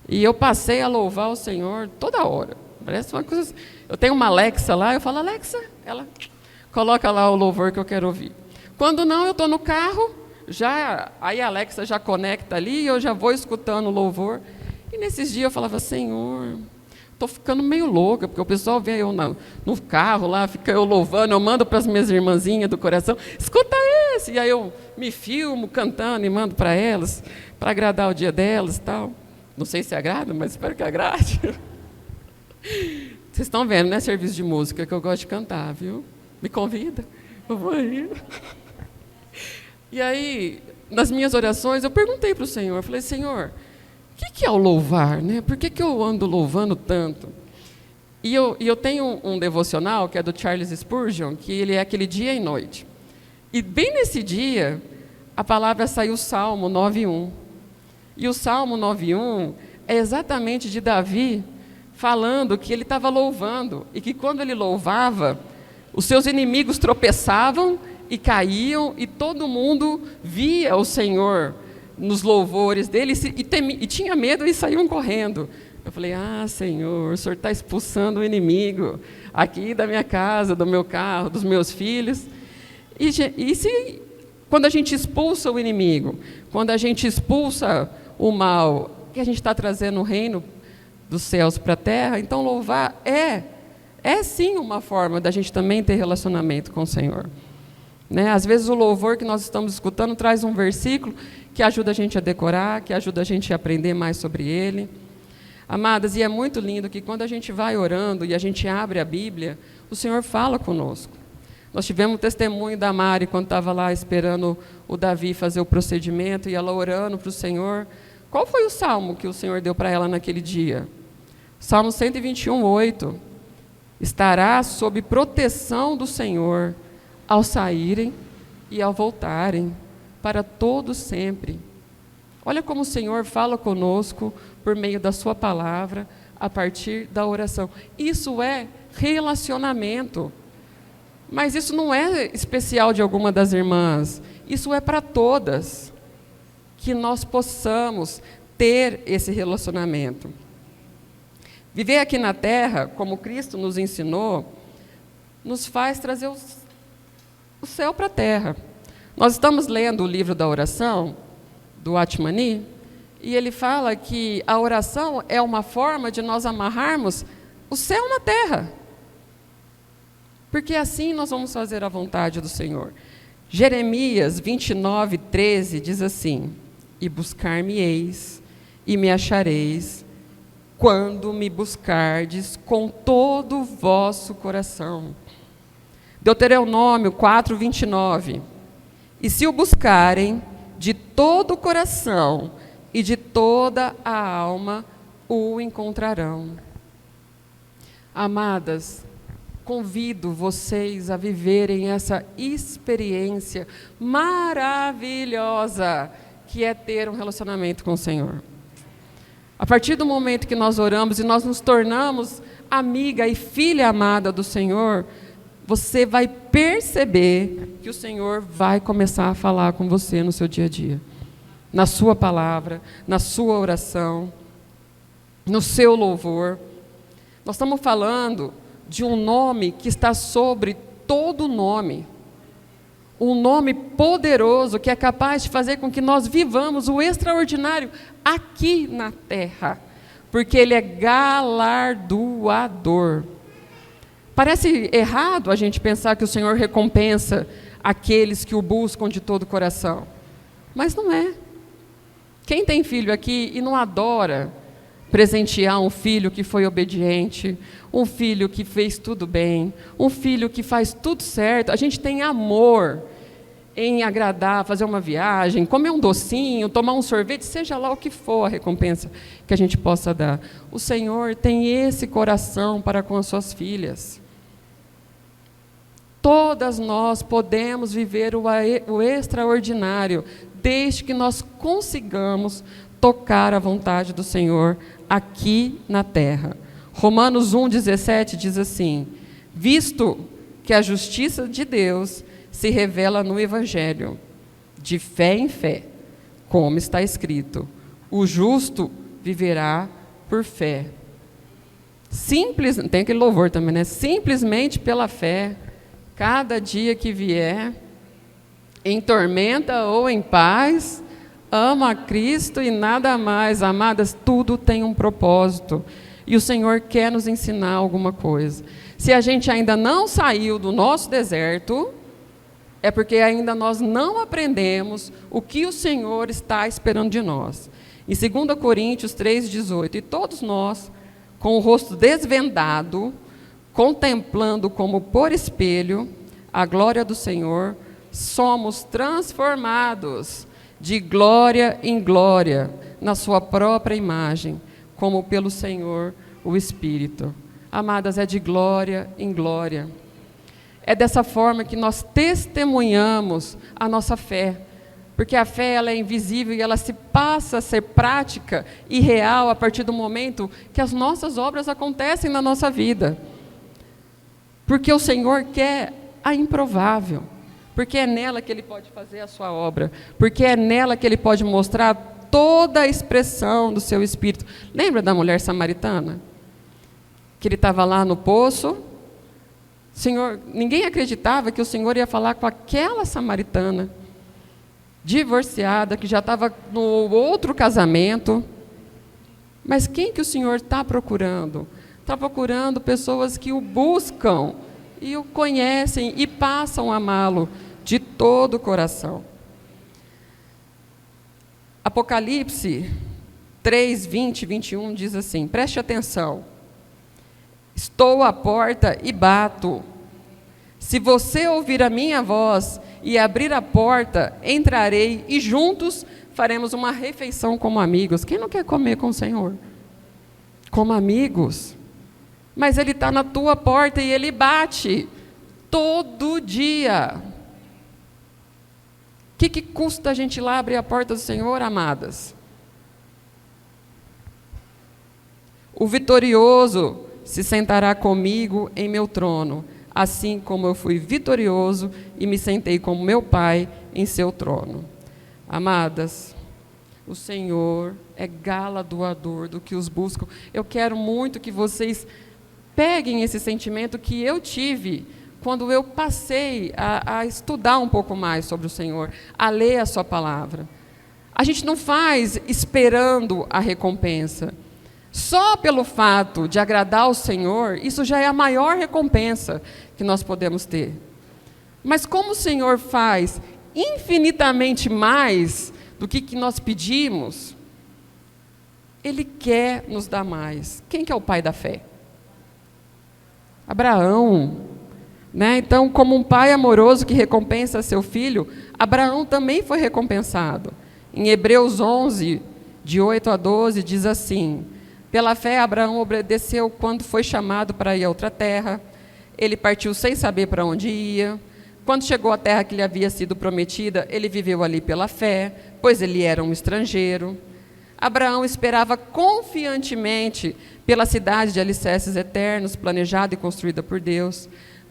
D: E eu passei a louvar o Senhor toda hora. Parece uma coisa... Eu tenho uma Alexa lá, eu falo, Alexa, ela coloca lá o louvor que eu quero ouvir. Quando não, eu estou no carro, aí a Alexa já conecta ali, e eu já vou escutando o louvor. E nesses dias eu falava, Senhor, estou ficando meio louca, porque o pessoal vem eu no carro lá, fica eu louvando, eu mando para as minhas irmãzinhas do coração, escuta esse, e aí eu me filmo cantando e mando para elas, para agradar o dia delas e tal. Não sei se agrada, mas espero que agrade. Vocês estão vendo, né, serviço de música, que eu gosto de cantar, viu? Me convida, eu vou ir. E aí, nas minhas orações, eu perguntei para o Senhor, eu falei, Senhor, o que é o louvar, né? Por que eu ando louvando tanto? E eu tenho um devocional, que é do Charles Spurgeon, que ele é aquele dia e noite. E bem nesse dia, a palavra saiu o Salmo 9:1. E o Salmo 9:1 é exatamente de Davi falando que ele estava louvando, e que quando ele louvava, os seus inimigos tropeçavam e caíam, e todo mundo via o Senhor nos louvores dele, e tinha medo e saíam correndo. Eu falei, Senhor, o Senhor está expulsando o inimigo aqui da minha casa, do meu carro, dos meus filhos. Quando a gente expulsa o inimigo, quando a gente expulsa o mal, que a gente está trazendo o reino dos céus para a terra, então louvar é sim uma forma da gente também ter relacionamento com o Senhor. Né? Às vezes o louvor que nós estamos escutando traz um versículo que ajuda a gente a decorar, que ajuda a gente a aprender mais sobre ele. Amadas, e é muito lindo que quando a gente vai orando e a gente abre a Bíblia, o Senhor fala conosco. Nós tivemos um testemunho da Mari quando estava lá esperando o Davi fazer o procedimento e ela orando para o Senhor. Qual foi o salmo que o Senhor deu para ela naquele dia? Salmo 121:8. Estará sob proteção do Senhor ao saírem e ao voltarem, para todo sempre. Olha como o Senhor fala conosco por meio da sua palavra, a partir da oração. Isso é relacionamento. Mas isso não é especial de alguma das irmãs, isso é para todas, que nós possamos ter esse relacionamento. Viver aqui na terra, como Cristo nos ensinou, nos faz trazer o céu para a terra. Nós estamos lendo o livro da oração, do Atmani, e ele fala que a oração é uma forma de nós amarrarmos o céu na terra. Porque assim nós vamos fazer a vontade do Senhor. Jeremias 29, 13 diz assim: e buscar-me-eis e me achareis, quando me buscardes com todo o vosso coração. Deuteronômio 4, 29. E se o buscarem de todo o coração e de toda a alma, o encontrarão. Amadas, convido vocês a viverem essa experiência maravilhosa que é ter um relacionamento com o Senhor. A partir do momento que nós oramos e nós nos tornamos amiga e filha amada do Senhor, você vai perceber que o Senhor vai começar a falar com você no seu dia a dia, na sua palavra, na sua oração, no seu louvor. Nós estamos falando de um nome que está sobre todo nome, um nome poderoso que é capaz de fazer com que nós vivamos o extraordinário aqui na terra, porque Ele é galardoador. Parece errado a gente pensar que o Senhor recompensa aqueles que o buscam de todo o coração, mas não é. Quem tem filho aqui e não adora presentear um filho que foi obediente, um filho que fez tudo bem, um filho que faz tudo certo? A gente tem amor em agradar, fazer uma viagem, comer um docinho, tomar um sorvete, seja lá o que for a recompensa que a gente possa dar. O Senhor tem esse coração para com as suas filhas. Todas nós podemos viver o extraordinário, desde que nós consigamos tocar a vontade do Senhor aqui na terra. Romanos 1,17 diz assim: visto que a justiça de Deus se revela no Evangelho, de fé em fé, como está escrito, o justo viverá por fé. Simples, tem aquele louvor também, né? Simplesmente pela fé, cada dia que vier, em tormenta ou em paz, ama a Cristo e nada mais. Amadas, tudo tem um propósito. E o Senhor quer nos ensinar alguma coisa. Se a gente ainda não saiu do nosso deserto, é porque ainda nós não aprendemos o que o Senhor está esperando de nós. Em 2 Coríntios 3,18, e todos nós, com o rosto desvendado, contemplando como por espelho a glória do Senhor, somos transformados de glória em glória, na sua própria imagem, como pelo Senhor o Espírito. Amadas, é de glória em glória. É dessa forma que nós testemunhamos a nossa fé, porque a fé ela é invisível e ela se passa a ser prática e real a partir do momento que as nossas obras acontecem na nossa vida. Porque o Senhor quer a improvável, porque é nela que Ele pode fazer a sua obra, porque é nela que Ele pode mostrar toda a expressão do seu Espírito. Lembra da mulher samaritana? Que ele estava lá no poço, Senhor, ninguém acreditava que o Senhor ia falar com aquela samaritana, divorciada, que já estava no outro casamento. Mas quem que o Senhor está procurando? Está procurando pessoas que o buscam e o conhecem e passam a amá-lo de todo o coração. Apocalipse 3, 20 e 21 diz assim, preste atenção: estou à porta e bato. Se você ouvir a minha voz e abrir a porta, entrarei e juntos faremos uma refeição como amigos. Quem não quer comer com o Senhor? Como amigos. Mas Ele está na tua porta e Ele bate todo dia. O que custa a gente ir lá abrir a porta do Senhor, amadas? O vitorioso se sentará comigo em meu trono, assim como eu fui vitorioso e me sentei com meu Pai em seu trono. Amadas, o Senhor é galardoador do que os buscam. Eu quero muito que vocês peguem esse sentimento que eu tive quando eu passei a estudar um pouco mais sobre o Senhor, a ler a sua palavra. A gente não faz esperando a recompensa. Só pelo fato de agradar ao Senhor, isso já é a maior recompensa que nós podemos ter. Mas como o Senhor faz infinitamente mais do que nós pedimos, Ele quer nos dar mais. Quem que é o pai da fé? Abraão. Né? Então, como um pai amoroso que recompensa seu filho, Abraão também foi recompensado. Em Hebreus 11, de 8 a 12, diz assim: pela fé, Abraão obedeceu quando foi chamado para ir a outra terra. Ele partiu sem saber para onde ia. Quando chegou à terra que lhe havia sido prometida, ele viveu ali pela fé, pois ele era um estrangeiro. Abraão esperava confiantemente pela cidade de alicerces eternos, planejada e construída por Deus.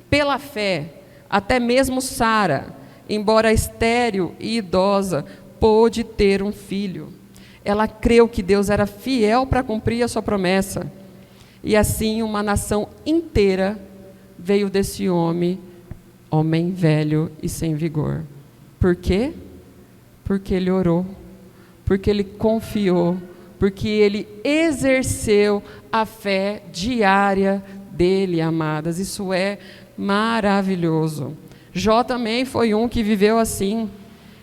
D: Pela fé, até mesmo Sara, embora estéril e idosa, pôde ter um filho. Ela creu que Deus era fiel para cumprir a sua promessa. E assim uma nação inteira veio desse homem velho e sem vigor. Por quê? Porque ele orou, porque ele confiou, porque ele exerceu a fé diária dele, amadas. Isso é maravilhoso. Jó também foi um que viveu assim.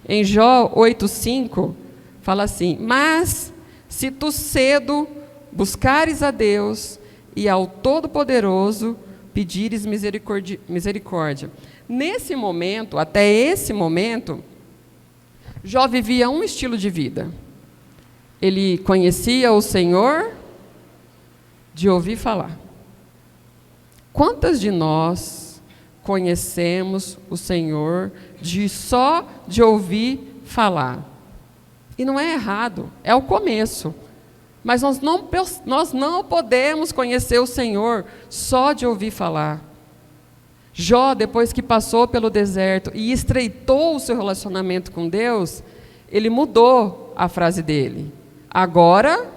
D: Em Jó 8,5, fala assim: mas se tu cedo buscares a Deus e ao Todo-Poderoso pedires misericórdia. Nesse momento, até esse momento, Jó vivia um estilo de vida. Ele conhecia o Senhor de ouvir falar. Quantas de nós conhecemos o Senhor só de ouvir falar? E não é errado, é o começo. Mas nós não podemos conhecer o Senhor só de ouvir falar. Jó, depois que passou pelo deserto e estreitou o seu relacionamento com Deus, ele mudou a frase dele. Agora,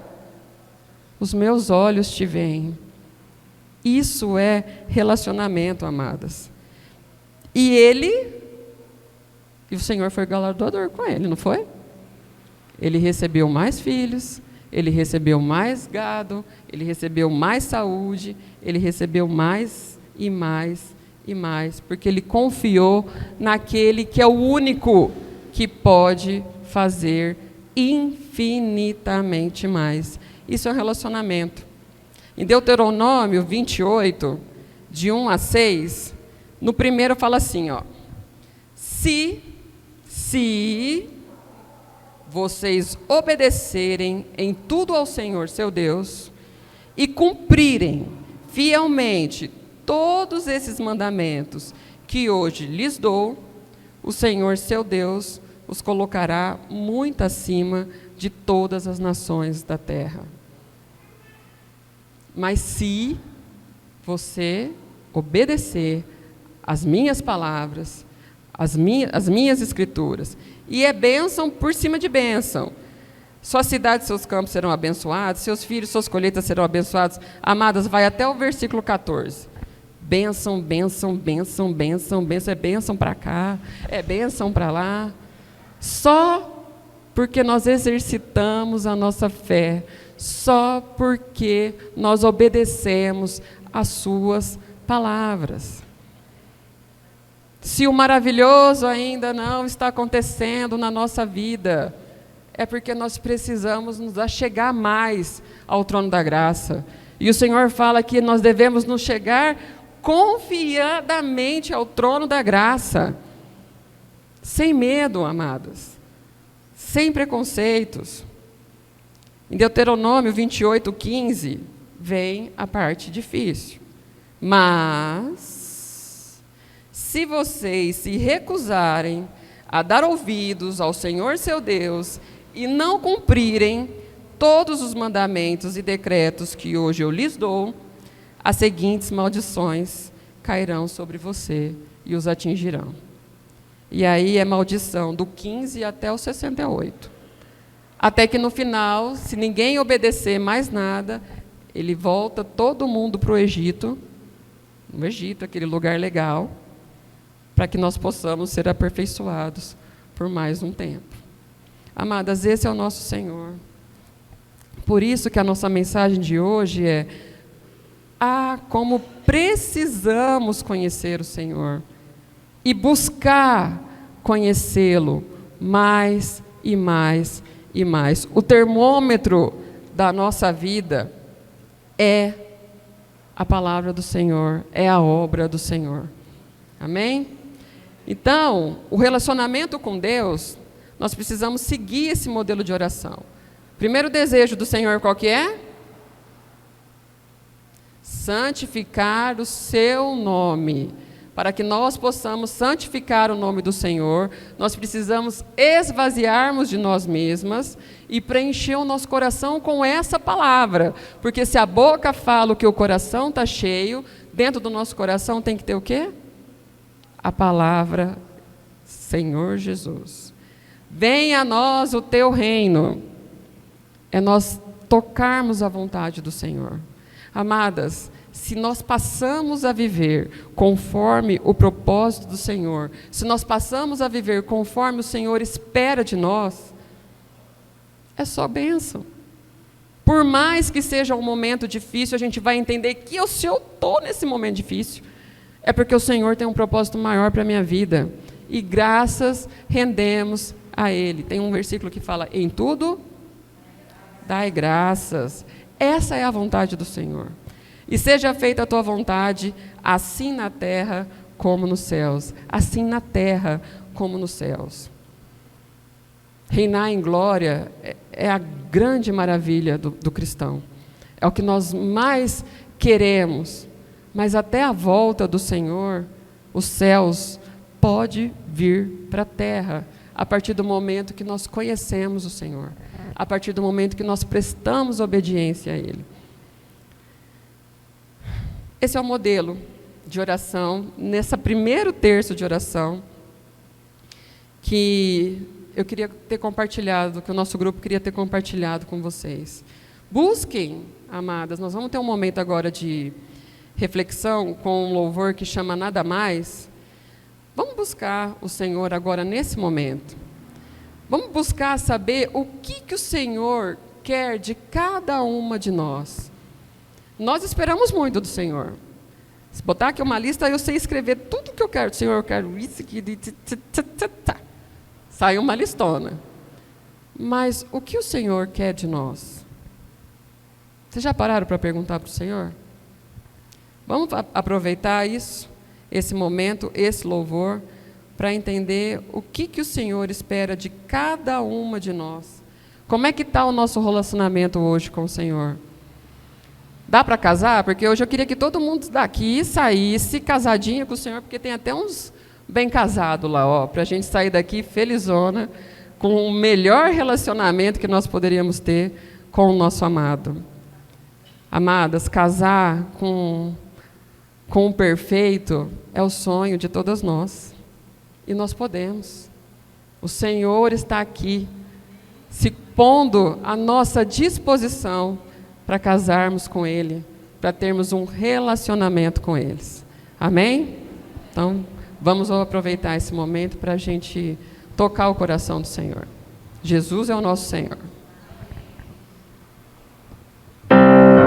D: os meus olhos te veem. Isso é relacionamento, amadas. E o Senhor foi galardoador com ele, não foi? Ele recebeu mais filhos, ele recebeu mais gado, ele recebeu mais saúde, ele recebeu mais e mais e mais, porque ele confiou naquele que é o único que pode fazer infinitamente mais. Isso é um relacionamento. Em Deuteronômio 28, de 1 a 6, no primeiro fala assim, ó: se vocês obedecerem em tudo ao Senhor, seu Deus, e cumprirem fielmente todos esses mandamentos que hoje lhes dou, o Senhor, seu Deus, os colocará muito acima de todas as nações da terra. Mas se você obedecer às minhas palavras, às minhas escrituras, e é bênção por cima de bênção, sua cidade e seus campos serão abençoados, seus filhos, suas colheitas serão abençoados. Amadas, vai até o versículo 14. Bênção, bênção, bênção, bênção, bênção, é bênção para cá, é bênção para lá. Só porque nós exercitamos a nossa fé, só porque nós obedecemos às suas palavras. Se o maravilhoso ainda não está acontecendo na nossa vida, é porque nós precisamos nos achegar mais ao trono da graça. E o Senhor fala que nós devemos nos chegar confiadamente ao trono da graça, sem medo, amadas, sem preconceitos. Em Deuteronômio 28:15, vem a parte difícil. Mas, se vocês se recusarem a dar ouvidos ao Senhor seu Deus e não cumprirem todos os mandamentos e decretos que hoje eu lhes dou, as seguintes maldições cairão sobre você e os atingirão. E aí é maldição do 15 até o 68. Até que no final, se ninguém obedecer mais nada, ele volta todo mundo para o Egito, no Egito, aquele lugar legal, para que nós possamos ser aperfeiçoados por mais um tempo. Amadas, esse é o nosso Senhor. Por isso que a nossa mensagem de hoje é: como precisamos conhecer o Senhor e buscar conhecê-lo mais e mais e mais. O termômetro da nossa vida é a palavra do Senhor, é a obra do Senhor. Amém? Então, o relacionamento com Deus, nós precisamos seguir esse modelo de oração. Primeiro desejo do Senhor qual que é? Santificar o seu nome. Para que nós possamos santificar o nome do Senhor, nós precisamos esvaziarmos de nós mesmas e preencher o nosso coração com essa palavra. Porque se a boca fala o que o coração está cheio, dentro do nosso coração tem que ter o quê? A palavra Senhor Jesus. Venha a nós o teu reino. É nós tocarmos a vontade do Senhor. Amadas, se nós passamos a viver conforme o propósito do Senhor, se nós passamos a viver conforme o Senhor espera de nós, é só bênção. Por mais que seja um momento difícil, a gente vai entender que se eu estou nesse momento difícil, é porque o Senhor tem um propósito maior para a minha vida. E graças rendemos a Ele. Tem um versículo que fala: em tudo, dai graças. Essa é a vontade do Senhor. E seja feita a tua vontade, assim na terra como nos céus. Assim na terra como nos céus. Reinar em glória é a grande maravilha do cristão. É o que nós mais queremos. Mas até a volta do Senhor, os céus pode vir para a terra, a partir do momento que nós conhecemos o Senhor, a partir do momento que nós prestamos obediência a Ele. Esse é o modelo de oração, nessa primeiro terço de oração, que eu queria ter compartilhado, que o nosso grupo queria ter compartilhado com vocês. Busquem, amadas, nós vamos ter um momento agora de reflexão com um louvor que chama Nada Mais. Vamos buscar o Senhor agora nesse momento. Vamos buscar saber o que o Senhor quer de cada uma de nós. Nós esperamos muito do Senhor. Se botar aqui uma lista, eu sei escrever tudo que eu quero. Senhor, eu quero isso aqui. Sai uma listona. Mas o que o Senhor quer de nós? Vocês já pararam para perguntar para o Senhor? Vamos aproveitar isso, esse momento, esse louvor, para entender o que o Senhor espera de cada uma de nós. Como é que está o nosso relacionamento hoje com o Senhor? Dá para casar? Porque hoje eu queria que todo mundo daqui saísse casadinha com o Senhor, porque tem até uns bem casados lá, para a gente sair daqui felizona, com o melhor relacionamento que nós poderíamos ter com o nosso amado. Amadas, casar com o perfeito é o sonho de todas nós. E nós podemos. O Senhor está aqui, se pondo à nossa disposição para casarmos com Ele, para termos um relacionamento com eles. Amém? Então, vamos aproveitar esse momento para a gente tocar o coração do Senhor. Jesus é o nosso Senhor.
C: Em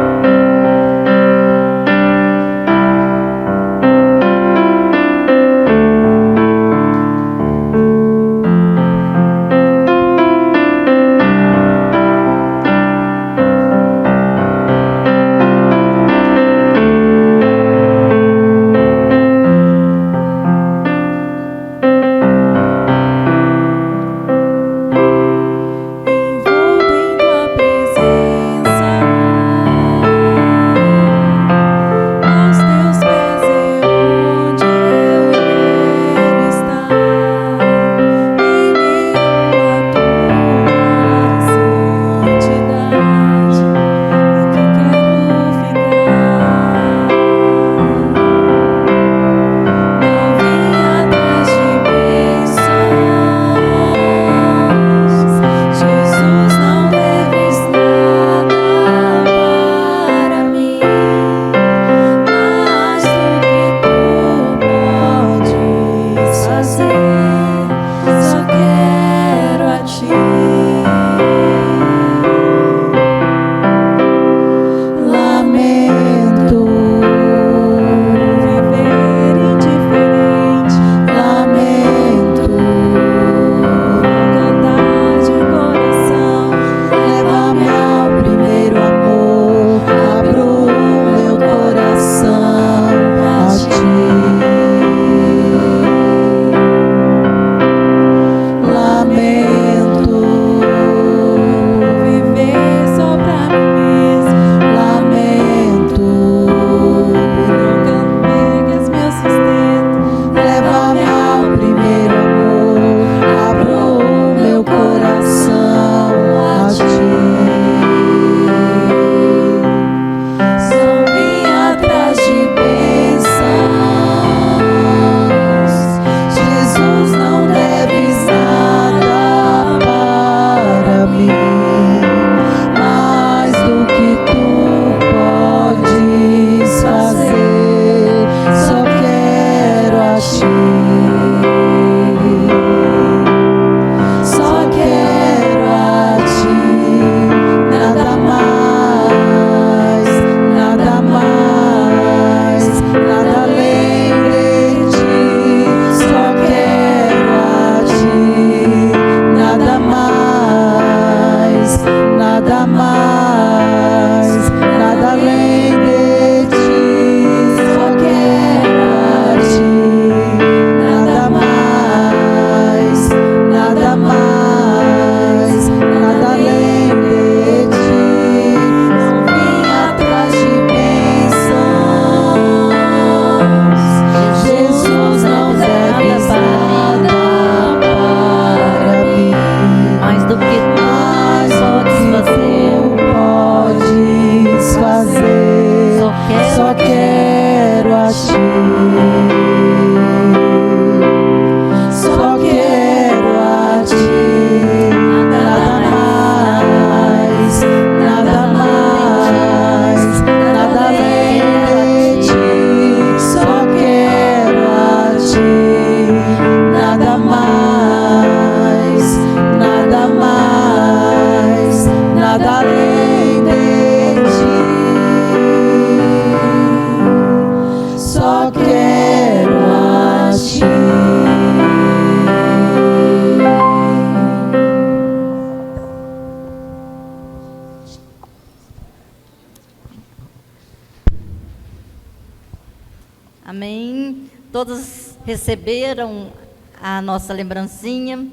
A: todas receberam a nossa lembrancinha,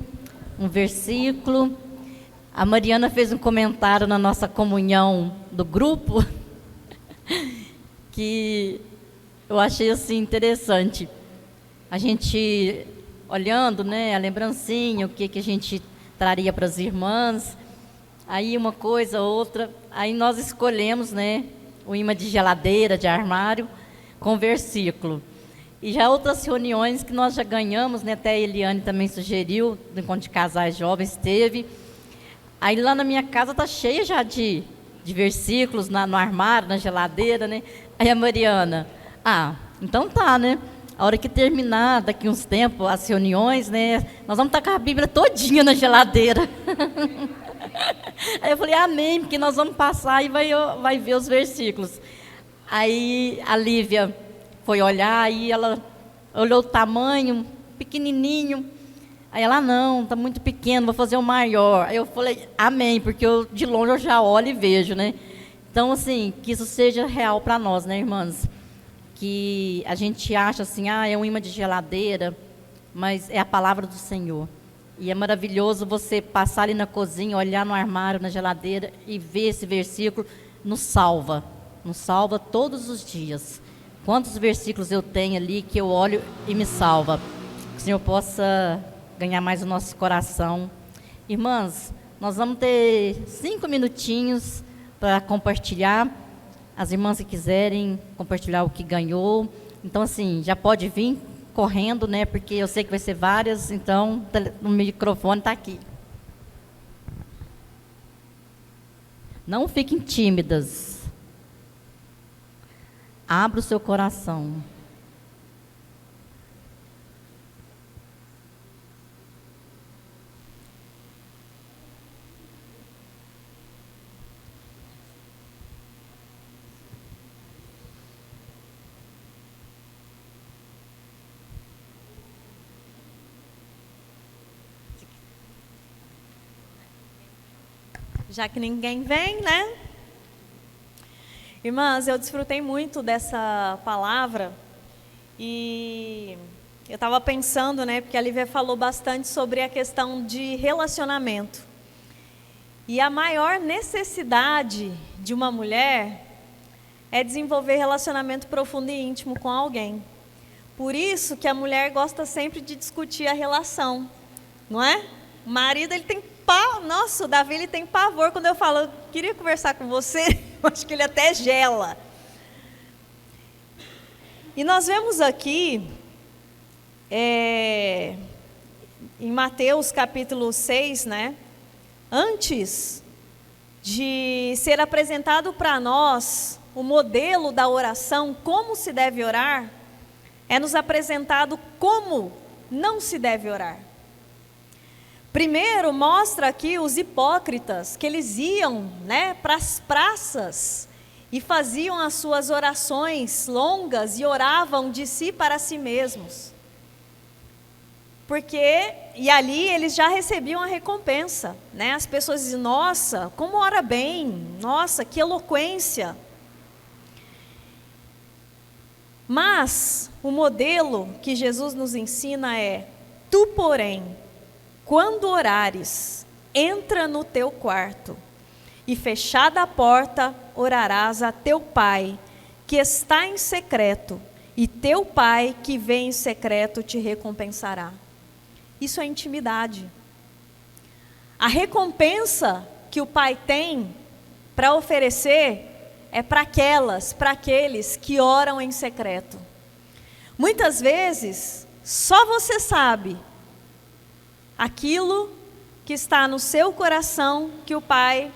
A: um versículo. A Mariana fez um comentário na nossa comunhão do grupo que eu achei assim interessante. A gente olhando, né, a lembrancinha, o que a gente traria para as irmãs, aí uma coisa, outra, aí nós escolhemos, né, o imã de geladeira, de armário, com versículo. E já outras reuniões que nós já ganhamos, né, até a Eliane também sugeriu, no encontro de casais jovens teve. Aí lá na minha casa está cheia já de versículos no armário, na geladeira, né? Aí a Mariana, então tá, né? A hora que terminar, daqui uns tempos, as reuniões, né? Nós vamos estar com a Bíblia todinha na geladeira. Aí eu falei, amém, porque nós vamos passar e vai ver os versículos. Aí a Lívia foi olhar, aí ela olhou o tamanho, pequenininho. Aí ela, não, está muito pequeno, vou fazer o maior. Aí eu falei, amém, porque de longe eu já olho e vejo, né? Então, assim, que isso seja real para nós, né, irmãs? Que a gente acha assim, é um imã de geladeira, mas é a palavra do Senhor. E é maravilhoso você passar ali na cozinha, olhar no armário, na geladeira e ver esse versículo, nos salva todos os dias. Quantos versículos eu tenho ali que eu olho e me salva. Que o Senhor possa ganhar mais o nosso coração. Irmãs, nós vamos ter 5 minutinhos para compartilhar. As irmãs que quiserem compartilhar o que ganhou. Então, assim, já pode vir correndo, né? Porque eu sei que vai ser várias, então o microfone está aqui. Não fiquem tímidas. Abra o seu coração.
E: Já que ninguém vem, né? Irmãs, eu desfrutei muito dessa palavra e eu estava pensando, né? Porque a Lívia falou bastante sobre a questão de relacionamento. E a maior necessidade de uma mulher é desenvolver relacionamento profundo e íntimo com alguém. Por isso que a mulher gosta sempre de discutir a relação, não é? O marido, ele tem nossa, o Davi, ele tem pavor quando eu falo, eu queria conversar com você, eu acho que ele até gela. E nós vemos aqui, em Mateus capítulo 6, né? Antes de ser apresentado para nós o modelo da oração, como se deve orar, é nos apresentado como não se deve orar. Primeiro, mostra aqui os hipócritas, que eles iam, né, para as praças e faziam as suas orações longas e oravam de si para si mesmos. E ali eles já recebiam a recompensa, né? As pessoas dizem, nossa, como ora bem, nossa, que eloquência. Mas o modelo que Jesus nos ensina é, tu, porém, quando orares, entra no teu quarto, e fechada a porta, orarás a teu pai, que está em secreto, e teu pai, que vem em secreto, te recompensará. Isso é intimidade. A recompensa que o pai tem para oferecer é para aqueles que oram em secreto. Muitas vezes, só você sabe aquilo que está no seu coração, que o Pai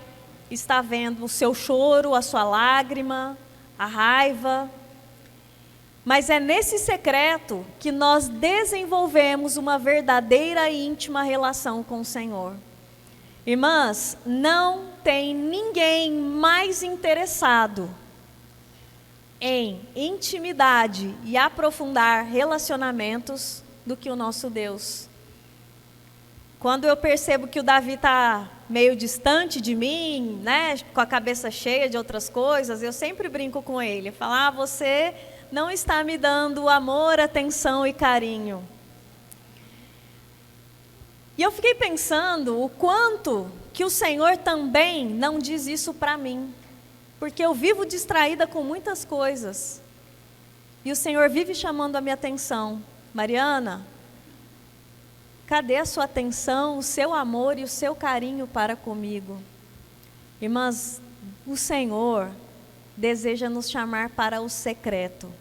E: está vendo, o seu choro, a sua lágrima, a raiva. Mas é nesse secreto que nós desenvolvemos uma verdadeira e íntima relação com o Senhor. Irmãs, não tem ninguém mais interessado em intimidade e aprofundar relacionamentos do que o nosso Deus. Quando eu percebo que o Davi está meio distante de mim, né, com a cabeça cheia de outras coisas, eu sempre brinco com ele. Eu falo, você não está me dando amor, atenção e carinho. E eu fiquei pensando o quanto que o Senhor também não diz isso para mim, porque eu vivo distraída com muitas coisas. E o Senhor vive chamando a minha atenção. Mariana, cadê a sua atenção, o seu amor e o seu carinho para comigo? Irmãs, o Senhor deseja nos chamar para o secreto,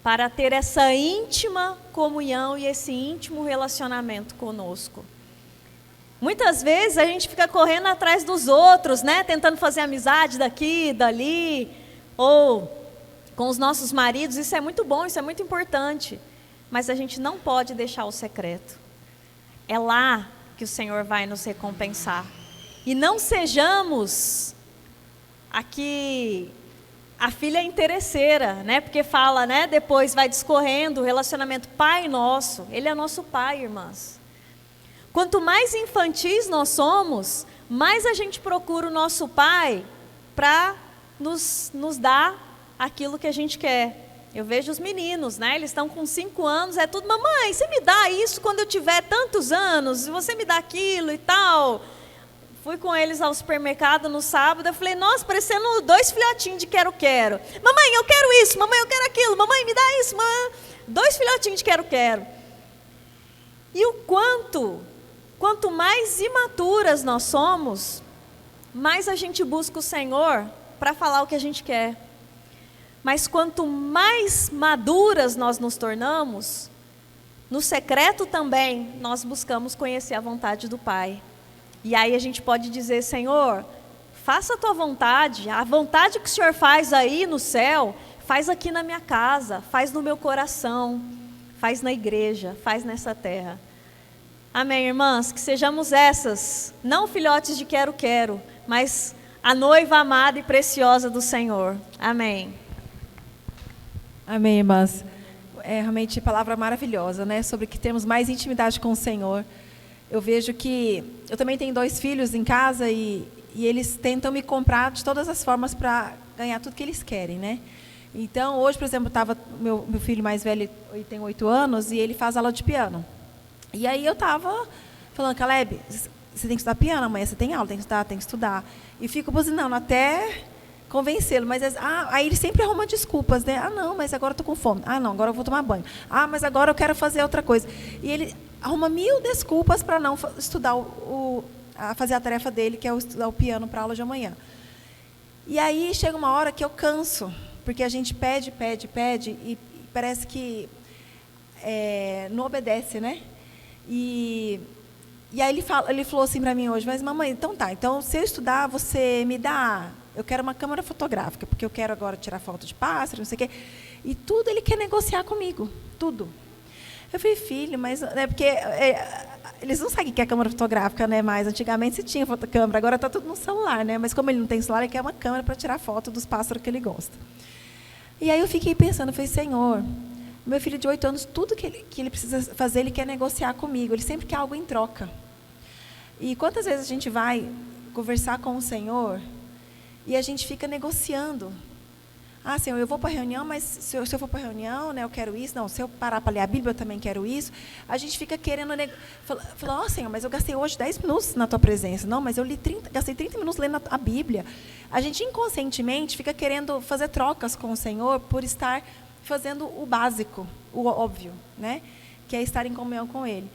E: para ter essa íntima comunhão e esse íntimo relacionamento conosco. Muitas vezes a gente fica correndo atrás dos outros, né? Tentando fazer amizade daqui, dali, ou com os nossos maridos. Isso é muito bom, isso é muito importante. Mas a gente não pode deixar o secreto. É lá que o Senhor vai nos recompensar. E não sejamos aqui a filha interesseira, né? Porque fala, né? Depois vai discorrendo o relacionamento Pai Nosso. Ele é nosso Pai, irmãs. Quanto mais infantis nós somos, mais a gente procura o nosso Pai para nos dar aquilo que a gente quer. Eu vejo os meninos, né? Eles estão com 5 anos, é tudo, mamãe, você me dá isso quando eu tiver tantos anos, você me dá aquilo e tal. Fui com eles ao supermercado no sábado, eu falei, nossa, parecendo 2 filhotinhos de quero-quero. Mamãe, eu quero isso, mamãe, eu quero aquilo, mamãe, me dá isso, mamãe. 2 filhotinhos de quero-quero. E o quanto mais imaturas nós somos, mais a gente busca o Senhor para falar o que a gente quer. Mas quanto mais maduras nós nos tornamos, no secreto também nós buscamos conhecer a vontade do Pai. E aí a gente pode dizer, Senhor, faça a tua vontade, a vontade que o Senhor faz aí no céu, faz aqui na minha casa, faz no meu coração, faz na igreja, faz nessa terra. Amém, irmãs? Que sejamos essas, não filhotes de quero-quero, mas a noiva amada e preciosa do Senhor. Amém.
F: Amém, irmãs. É realmente palavra maravilhosa, né? Sobre que temos mais intimidade com o Senhor. Eu vejo que eu também tenho 2 filhos em casa e eles tentam me comprar de todas as formas para ganhar tudo que eles querem, né? Então, hoje, por exemplo, estava meu filho mais velho, ele tem 8 anos, e ele faz aula de piano. E aí eu estava falando, Caleb, você tem que estudar piano, amanhã você tem aula, tem que estudar. E fico buzinando até convencê-lo. Mas aí ele sempre arruma desculpas, né? Ah, não, mas agora eu estou com fome. Ah, não, agora eu vou tomar banho. Ah, mas agora eu quero fazer outra coisa. E ele arruma 1000 desculpas para não estudar fazer a tarefa dele, que é estudar o piano para a aula de amanhã. E aí chega uma hora que eu canso, porque a gente pede e parece que não obedece, né? E aí ele falou assim para mim hoje, mas mamãe, então se eu estudar, você me dá, eu quero uma câmera fotográfica, porque eu quero agora tirar foto de pássaro, não sei o quê. E tudo ele quer negociar comigo, tudo. Eu falei, filho, mas porque eles não sabem o que é câmera fotográfica, né? Mas antigamente se tinha fotocâmera, agora está tudo no celular, né? Mas como ele não tem celular, ele quer uma câmera para tirar foto dos pássaros que ele gosta. E aí eu fiquei pensando, eu falei, Senhor, meu filho de 8 anos, tudo que ele precisa fazer, ele quer negociar comigo. Ele sempre quer algo em troca. E quantas vezes a gente vai conversar com o Senhor e a gente fica negociando. Ah, Senhor, eu vou para a reunião, mas se eu for para a reunião, né, eu quero isso. Não, se eu parar para ler a Bíblia, eu também quero isso. A gente fica querendo... Falar, Senhor, mas eu gastei hoje 10 minutos na tua presença. Não, mas eu gastei 30 minutos lendo a Bíblia. A gente inconscientemente fica querendo fazer trocas com o Senhor por estar fazendo o básico, o óbvio, né? Que é estar em comunhão com Ele.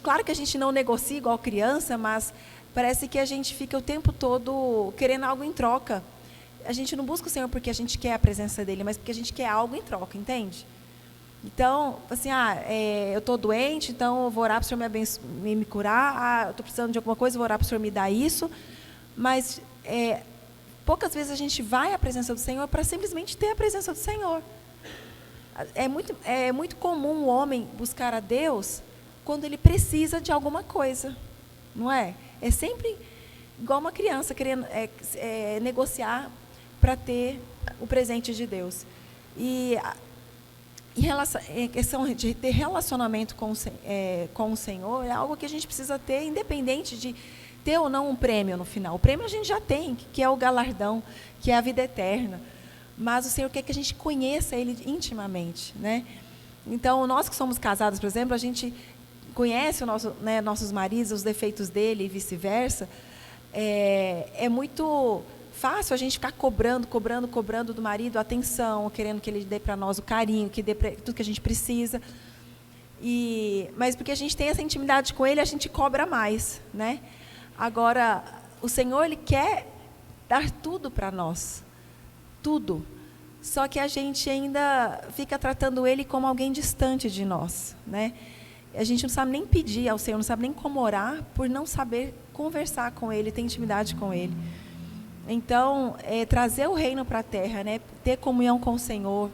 F: Claro que a gente não negocia igual criança, mas parece que a gente fica o tempo todo querendo algo em troca. A gente não busca o Senhor porque a gente quer a presença dEle, mas porque a gente quer algo em troca, entende? Então, assim, eu estou doente, então eu vou orar para o Senhor me curar. Eu estou precisando de alguma coisa, eu vou orar para o Senhor me dar isso. Mas poucas vezes a gente vai à presença do Senhor para simplesmente ter a presença do Senhor. É muito comum o homem buscar a Deus quando ele precisa de alguma coisa, não é? É sempre igual uma criança querendo negociar para ter o presente de Deus. E questão de ter relacionamento com o Senhor é algo que a gente precisa ter, independente de ter ou não um prêmio no final. O prêmio a gente já tem, que é o galardão, que é a vida eterna. mas o Senhor quer que a gente conheça Ele intimamente, né? Então, nós que somos casados, por exemplo, a gente conhece nossos maridos, os defeitos dele e vice-versa. É muito fácil a gente ficar cobrando do marido a atenção, querendo que ele dê para nós o carinho, que dê tudo que a gente precisa. Mas porque a gente tem essa intimidade com ele, a gente cobra mais, né? Agora, o Senhor, Ele quer dar tudo para nós, tudo. Só que a gente ainda fica tratando Ele como alguém distante de nós, né? A gente não sabe nem pedir ao Senhor, não sabe nem como orar, por não saber conversar com Ele, ter intimidade com Ele. Então, trazer o reino para a terra, né? Ter comunhão com o Senhor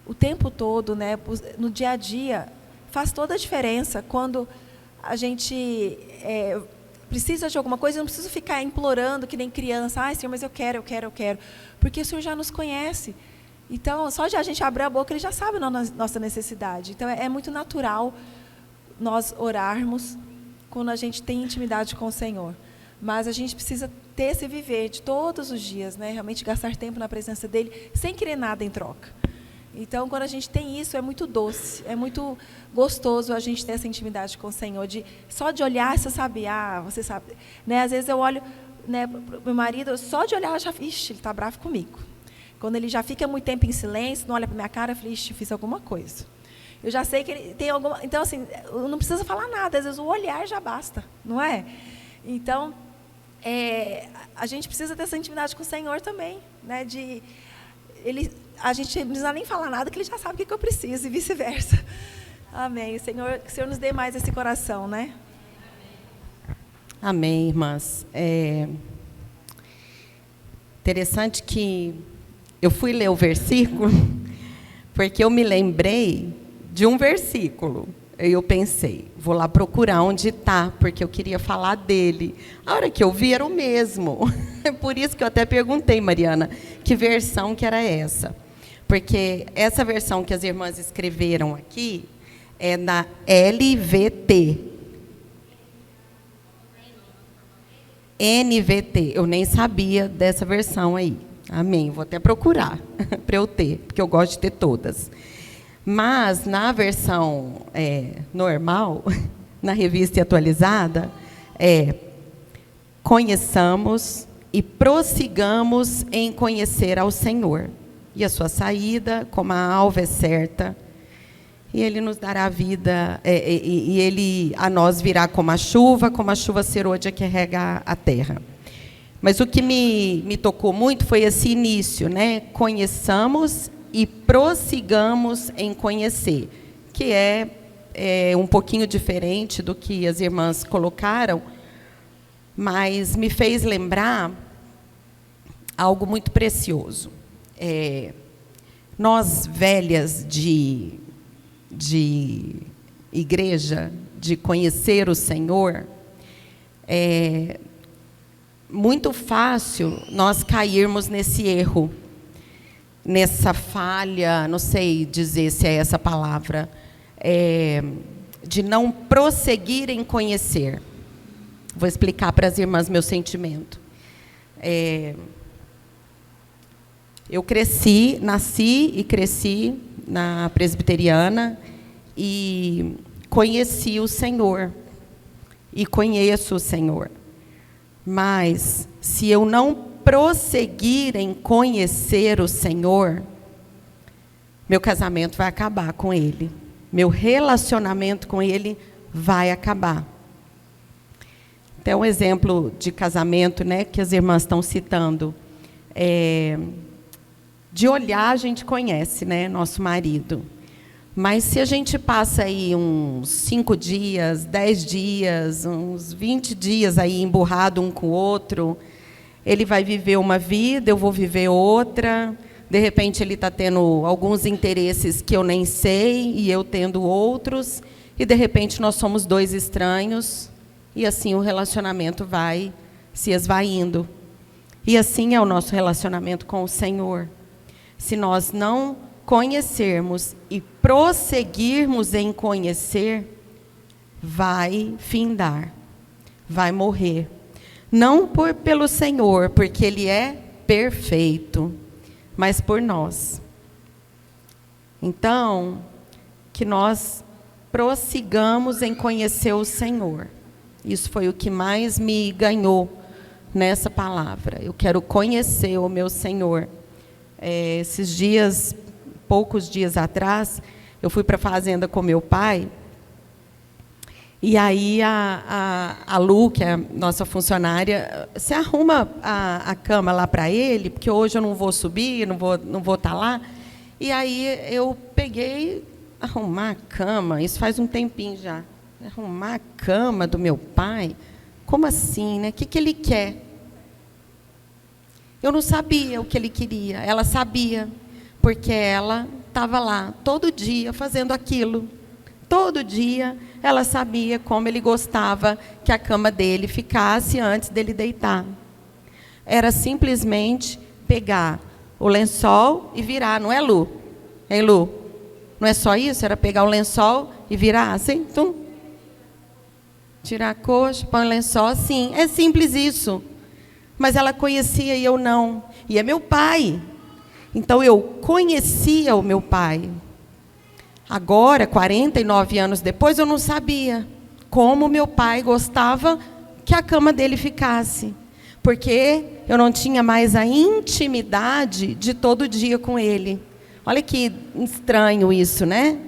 F: o tempo todo, né? No dia a dia, faz toda a diferença. Quando a gente precisa de alguma coisa, eu não preciso ficar implorando que nem criança. Ai, Senhor, mas eu quero. Porque o Senhor já nos conhece. Então, só de a gente abrir a boca, Ele já sabe a nossa necessidade. Então, é muito natural nós orarmos quando a gente tem intimidade com o Senhor. Mas a gente precisa ter esse viver de todos os dias, né? Realmente gastar tempo na presença dEle, sem querer nada em troca. Então, quando a gente tem isso, é muito doce, é muito gostoso a gente ter essa intimidade com o Senhor. Só de olhar, você sabe, você sabe. Né? Às vezes eu olho, né, para o meu marido, só de olhar, eu já, ixi, ele está bravo comigo. Quando ele já fica muito tempo em silêncio, não olha para minha cara, eu falo, ixi, fiz alguma coisa. Eu já sei que ele tem alguma... Então, assim, eu não preciso falar nada, às vezes o olhar já basta, não é? Então, a gente precisa ter essa intimidade com o Senhor também, né? A gente não precisa nem falar nada, que Ele já sabe o que eu preciso, e vice-versa. Amém. Que o Senhor nos dê mais esse coração, né?
G: Amém, irmãs. Interessante que eu fui ler o versículo, porque eu me lembrei de um versículo. Eu pensei, vou lá procurar onde está, porque eu queria falar dele. A hora que eu vi, era o mesmo. Por isso que eu até perguntei, Mariana, que versão que era essa. Porque essa versão que as irmãs escreveram aqui é na LVT. NVT. Eu nem sabia dessa versão aí. Amém. Vou até procurar para eu ter, porque eu gosto de ter todas. Mas, na versão normal, na revista atualizada, conheçamos e prossigamos em conhecer ao Senhor. E a sua saída, como a alva é certa, e Ele nos dará vida, e Ele a nós virá como a chuva serôdia que rega a terra. Mas o que me tocou muito foi esse início, né? Conheçamos e prossigamos em conhecer, que é um pouquinho diferente do que as irmãs colocaram, mas me fez lembrar algo muito precioso. Nós, velhas de igreja, de conhecer o Senhor, muito fácil nós cairmos nesse erro, nessa falha, não sei dizer se é essa palavra, de não prosseguir em conhecer. Vou explicar para as irmãs meu sentimento. Eu nasci e cresci na presbiteriana e conheci o Senhor e conheço o Senhor. Mas, se eu não prosseguir em conhecer o Senhor, meu casamento vai acabar com Ele. Meu relacionamento com Ele vai acabar. Tem um exemplo de casamento, né, que as irmãs estão citando. De olhar, a gente conhece, né, nosso marido. Mas se a gente passa aí uns 5 dias, 10 dias, uns 20 dias aí emburrado um com o outro, ele vai viver uma vida, eu vou viver outra. De repente, ele está tendo alguns interesses que eu nem sei, e eu tendo outros. E, de repente, nós somos 2 estranhos. E, assim, o relacionamento vai se esvaindo. E, assim, é o nosso relacionamento com o Senhor. Se nós não conhecermos e prosseguirmos em conhecer, vai findar, vai morrer. Não pelo Senhor, porque Ele é perfeito, mas por nós. Então, que nós prossigamos em conhecer o Senhor. Isso foi o que mais me ganhou nessa palavra. Eu quero conhecer o meu Senhor. Esses dias, poucos dias atrás, eu fui para a fazenda com meu pai. E aí a Lu, que é a nossa funcionária, se arruma a cama lá para ele, porque hoje eu não vou subir, não vou estar lá. E aí eu peguei, arrumar a cama, isso faz um tempinho já. Arrumar a cama do meu pai? Como assim, né? O que ele quer? Eu não sabia o que ele queria. Ela sabia, porque ela estava lá todo dia fazendo aquilo. Todo dia ela sabia como ele gostava que a cama dele ficasse antes dele deitar. Era simplesmente pegar o lençol e virar, não é, Lu? Hein, Lu? Não é só isso? Era pegar o lençol e virar assim, tum. Tirar a coxa, põe o lençol assim. É simples isso. Mas ela conhecia e eu não. E é meu pai. Então eu conhecia o meu pai. Agora, 49 anos depois, eu não sabia como meu pai gostava que a cama dele ficasse. Porque eu não tinha mais a intimidade de todo dia com ele. Olha que estranho isso, né?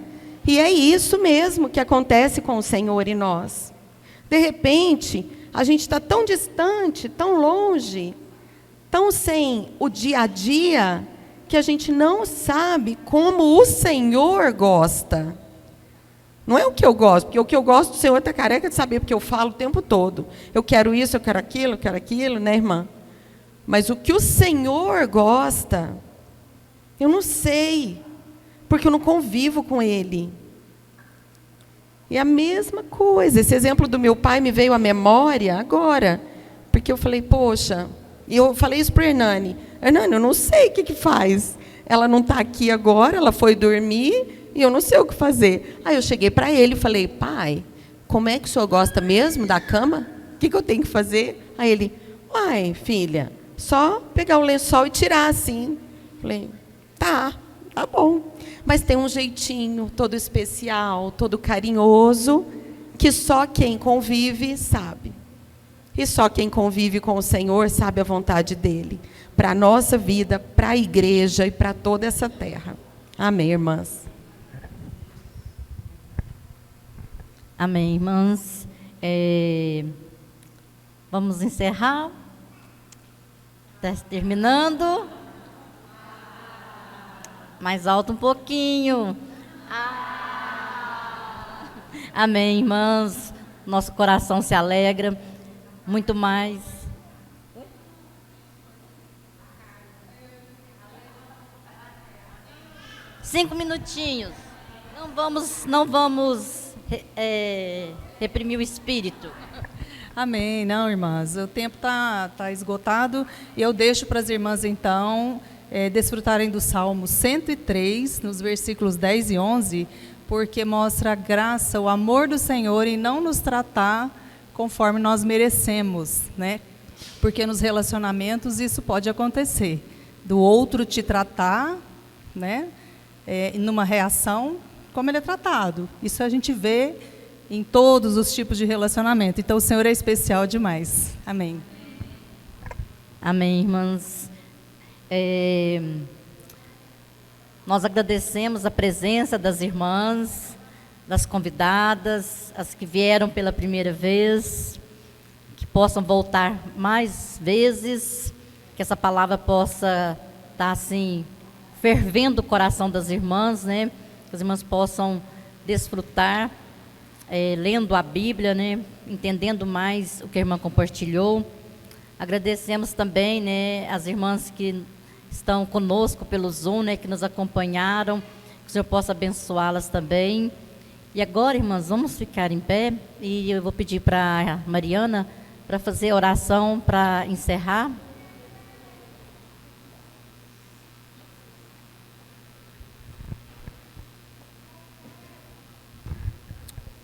G: E é isso mesmo que acontece com o Senhor e nós. De repente, a gente está tão distante, tão longe, tão sem o dia a dia, que a gente não sabe como o Senhor gosta. Não é o que eu gosto, porque o que eu gosto do Senhor está careca de saber, porque eu falo o tempo todo. Eu quero isso, eu quero aquilo, né, irmã? Mas o que o Senhor gosta, eu não sei, porque eu não convivo com Ele. E a mesma coisa, esse exemplo do meu pai me veio à memória agora, porque eu falei, poxa, e eu falei isso para a Hernani. Hernani, eu não sei o que faz. Ela não está aqui agora, ela foi dormir, e eu não sei o que fazer. Aí eu cheguei para ele e falei, pai, como é que o senhor gosta mesmo da cama? O que eu tenho que fazer? Aí ele, uai, filha, só pegar o lençol e tirar assim. Falei, tá bom. Mas tem um jeitinho todo especial, todo carinhoso, que só quem convive sabe. E só quem convive com o Senhor sabe a vontade dEle. Para a nossa vida, para a igreja e para toda essa terra. Amém, irmãs?
A: Amém, irmãs. Vamos encerrar. Está terminando. Mais alto um pouquinho. Amém, irmãs. Nosso coração se alegra. Muito mais. 5 minutinhos. Não vamos reprimir o espírito.
H: Amém. Não, irmãs, o tempo tá esgotado e eu deixo para as irmãs, então, desfrutarem do Salmo 103, nos versículos 10 e 11, porque mostra a graça, o amor do Senhor em não nos tratar conforme nós merecemos, né? Porque nos relacionamentos isso pode acontecer, do outro te tratar, né? Numa reação, como ele é tratado. Isso a gente vê em todos os tipos de relacionamento. Então, o Senhor é especial demais. Amém.
A: Amém, irmãs. Nós agradecemos a presença das irmãs, das convidadas, as que vieram pela primeira vez, que possam voltar mais vezes, que essa palavra possa estar assim, fervendo o coração das irmãs, né? Que as irmãs possam desfrutar, lendo a Bíblia, né? Entendendo mais o que a irmã compartilhou. Agradecemos também, né, as irmãs que estão conosco pelo Zoom, né, que nos acompanharam, que o Senhor possa abençoá-las também. E agora, irmãs, vamos ficar em pé e eu vou pedir para a Mariana para fazer a oração para encerrar.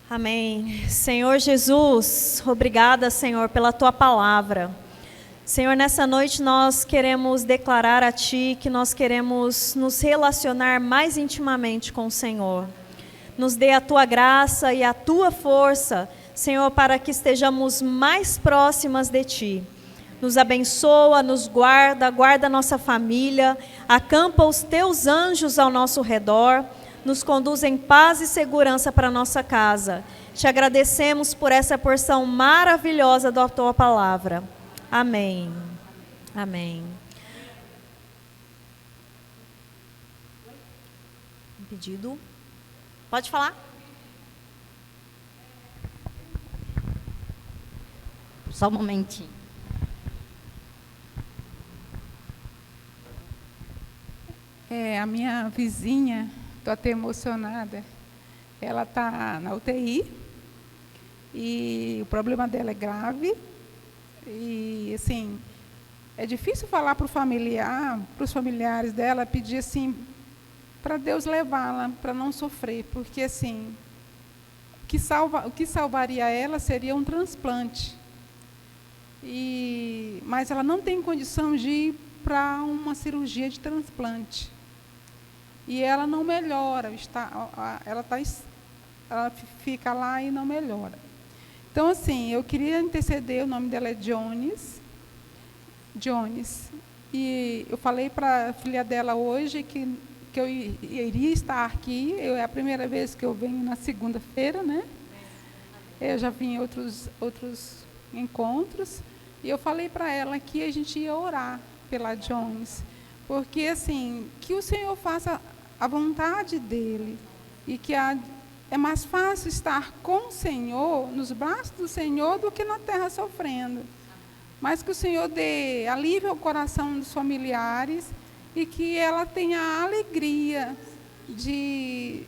E: Amém. Senhor Jesus, obrigada, Senhor, pela Tua palavra. Senhor, nessa noite nós queremos declarar a Ti que nós queremos nos relacionar mais intimamente com o Senhor. Nos dê a Tua graça e a Tua força, Senhor, para que estejamos mais próximas de Ti. Nos abençoa, nos guarda, guarda a nossa família, acampa os Teus anjos ao nosso redor, nos conduz em paz e segurança para a nossa casa. Te agradecemos por essa porção maravilhosa da Tua palavra. Amém. Amém. Um pedido. Pode falar?
A: Só um momentinho.
I: A minha vizinha, estou até emocionada, ela está na UTI e o problema dela é grave. E, assim, é difícil falar para os familiares dela, pedir, assim, para Deus levá-la, para não sofrer, porque, assim, o que salvaria ela seria um transplante. Mas ela não tem condição de ir para uma cirurgia de transplante. E ela não melhora, ela fica lá e não melhora. Então, assim, eu queria interceder, o nome dela é Jones. E eu falei para a filha dela hoje que eu iria estar aqui. É a primeira vez que eu venho na segunda-feira, né? Eu já vim em outros encontros. E eu falei para ela que a gente ia orar pela Jones. Porque, assim, que o Senhor faça a vontade dele. E que é mais fácil estar com o Senhor, nos braços do Senhor, do que na terra sofrendo. Mas que o Senhor dê alívio ao coração dos familiares e que ela tenha a alegria de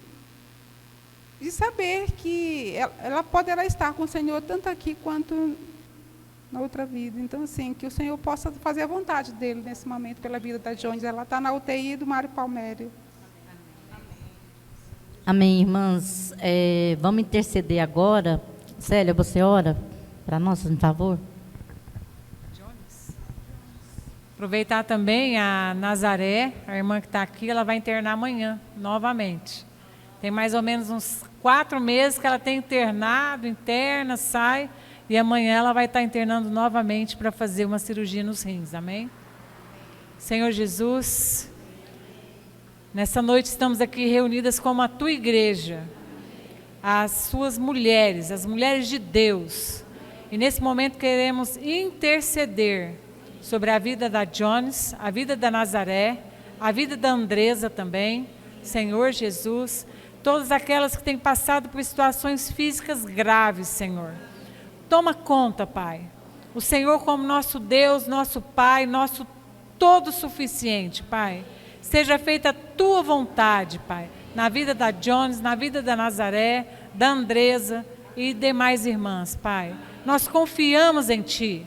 I: saber que ela poderá estar com o Senhor tanto aqui quanto na outra vida. Então, assim, que o Senhor possa fazer a vontade dele nesse momento pela vida da Jones. Ela está na UTI do Mário Palmério.
A: Amém, irmãs. Vamos interceder agora. Célia, você ora para nós, por favor?
J: Aproveitar também a Nazaré, a irmã que está aqui, ela vai internar amanhã, novamente. Tem mais ou menos uns 4 meses que ela tem internado, interna, sai, e amanhã ela vai estar internando novamente para fazer uma cirurgia nos rins, amém? Senhor Jesus, nessa noite estamos aqui reunidas como a Tua igreja, as Suas mulheres, as mulheres de Deus, e nesse momento queremos interceder sobre a vida da Jones, a vida da Nazaré, a vida da Andresa também, Senhor Jesus, todas aquelas que têm passado por situações físicas graves, Senhor. Toma conta, Pai. O Senhor como nosso Deus, nosso Pai, nosso todo suficiente, Pai. Seja feita a Tua vontade, Pai, na vida da Jones, na vida da Nazaré, da Andresa e demais irmãs, Pai. Nós confiamos em Ti.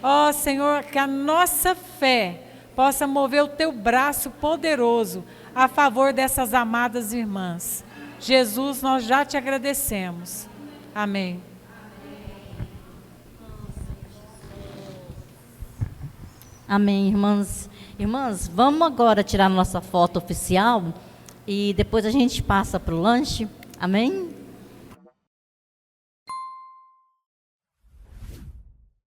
J: Ó Senhor, que a nossa fé possa mover o Teu braço poderoso a favor dessas amadas irmãs. Jesus, nós já Te agradecemos. Amém.
A: Amém, irmãs. Irmãs, vamos agora tirar nossa foto oficial e depois a gente passa para o lanche. Amém?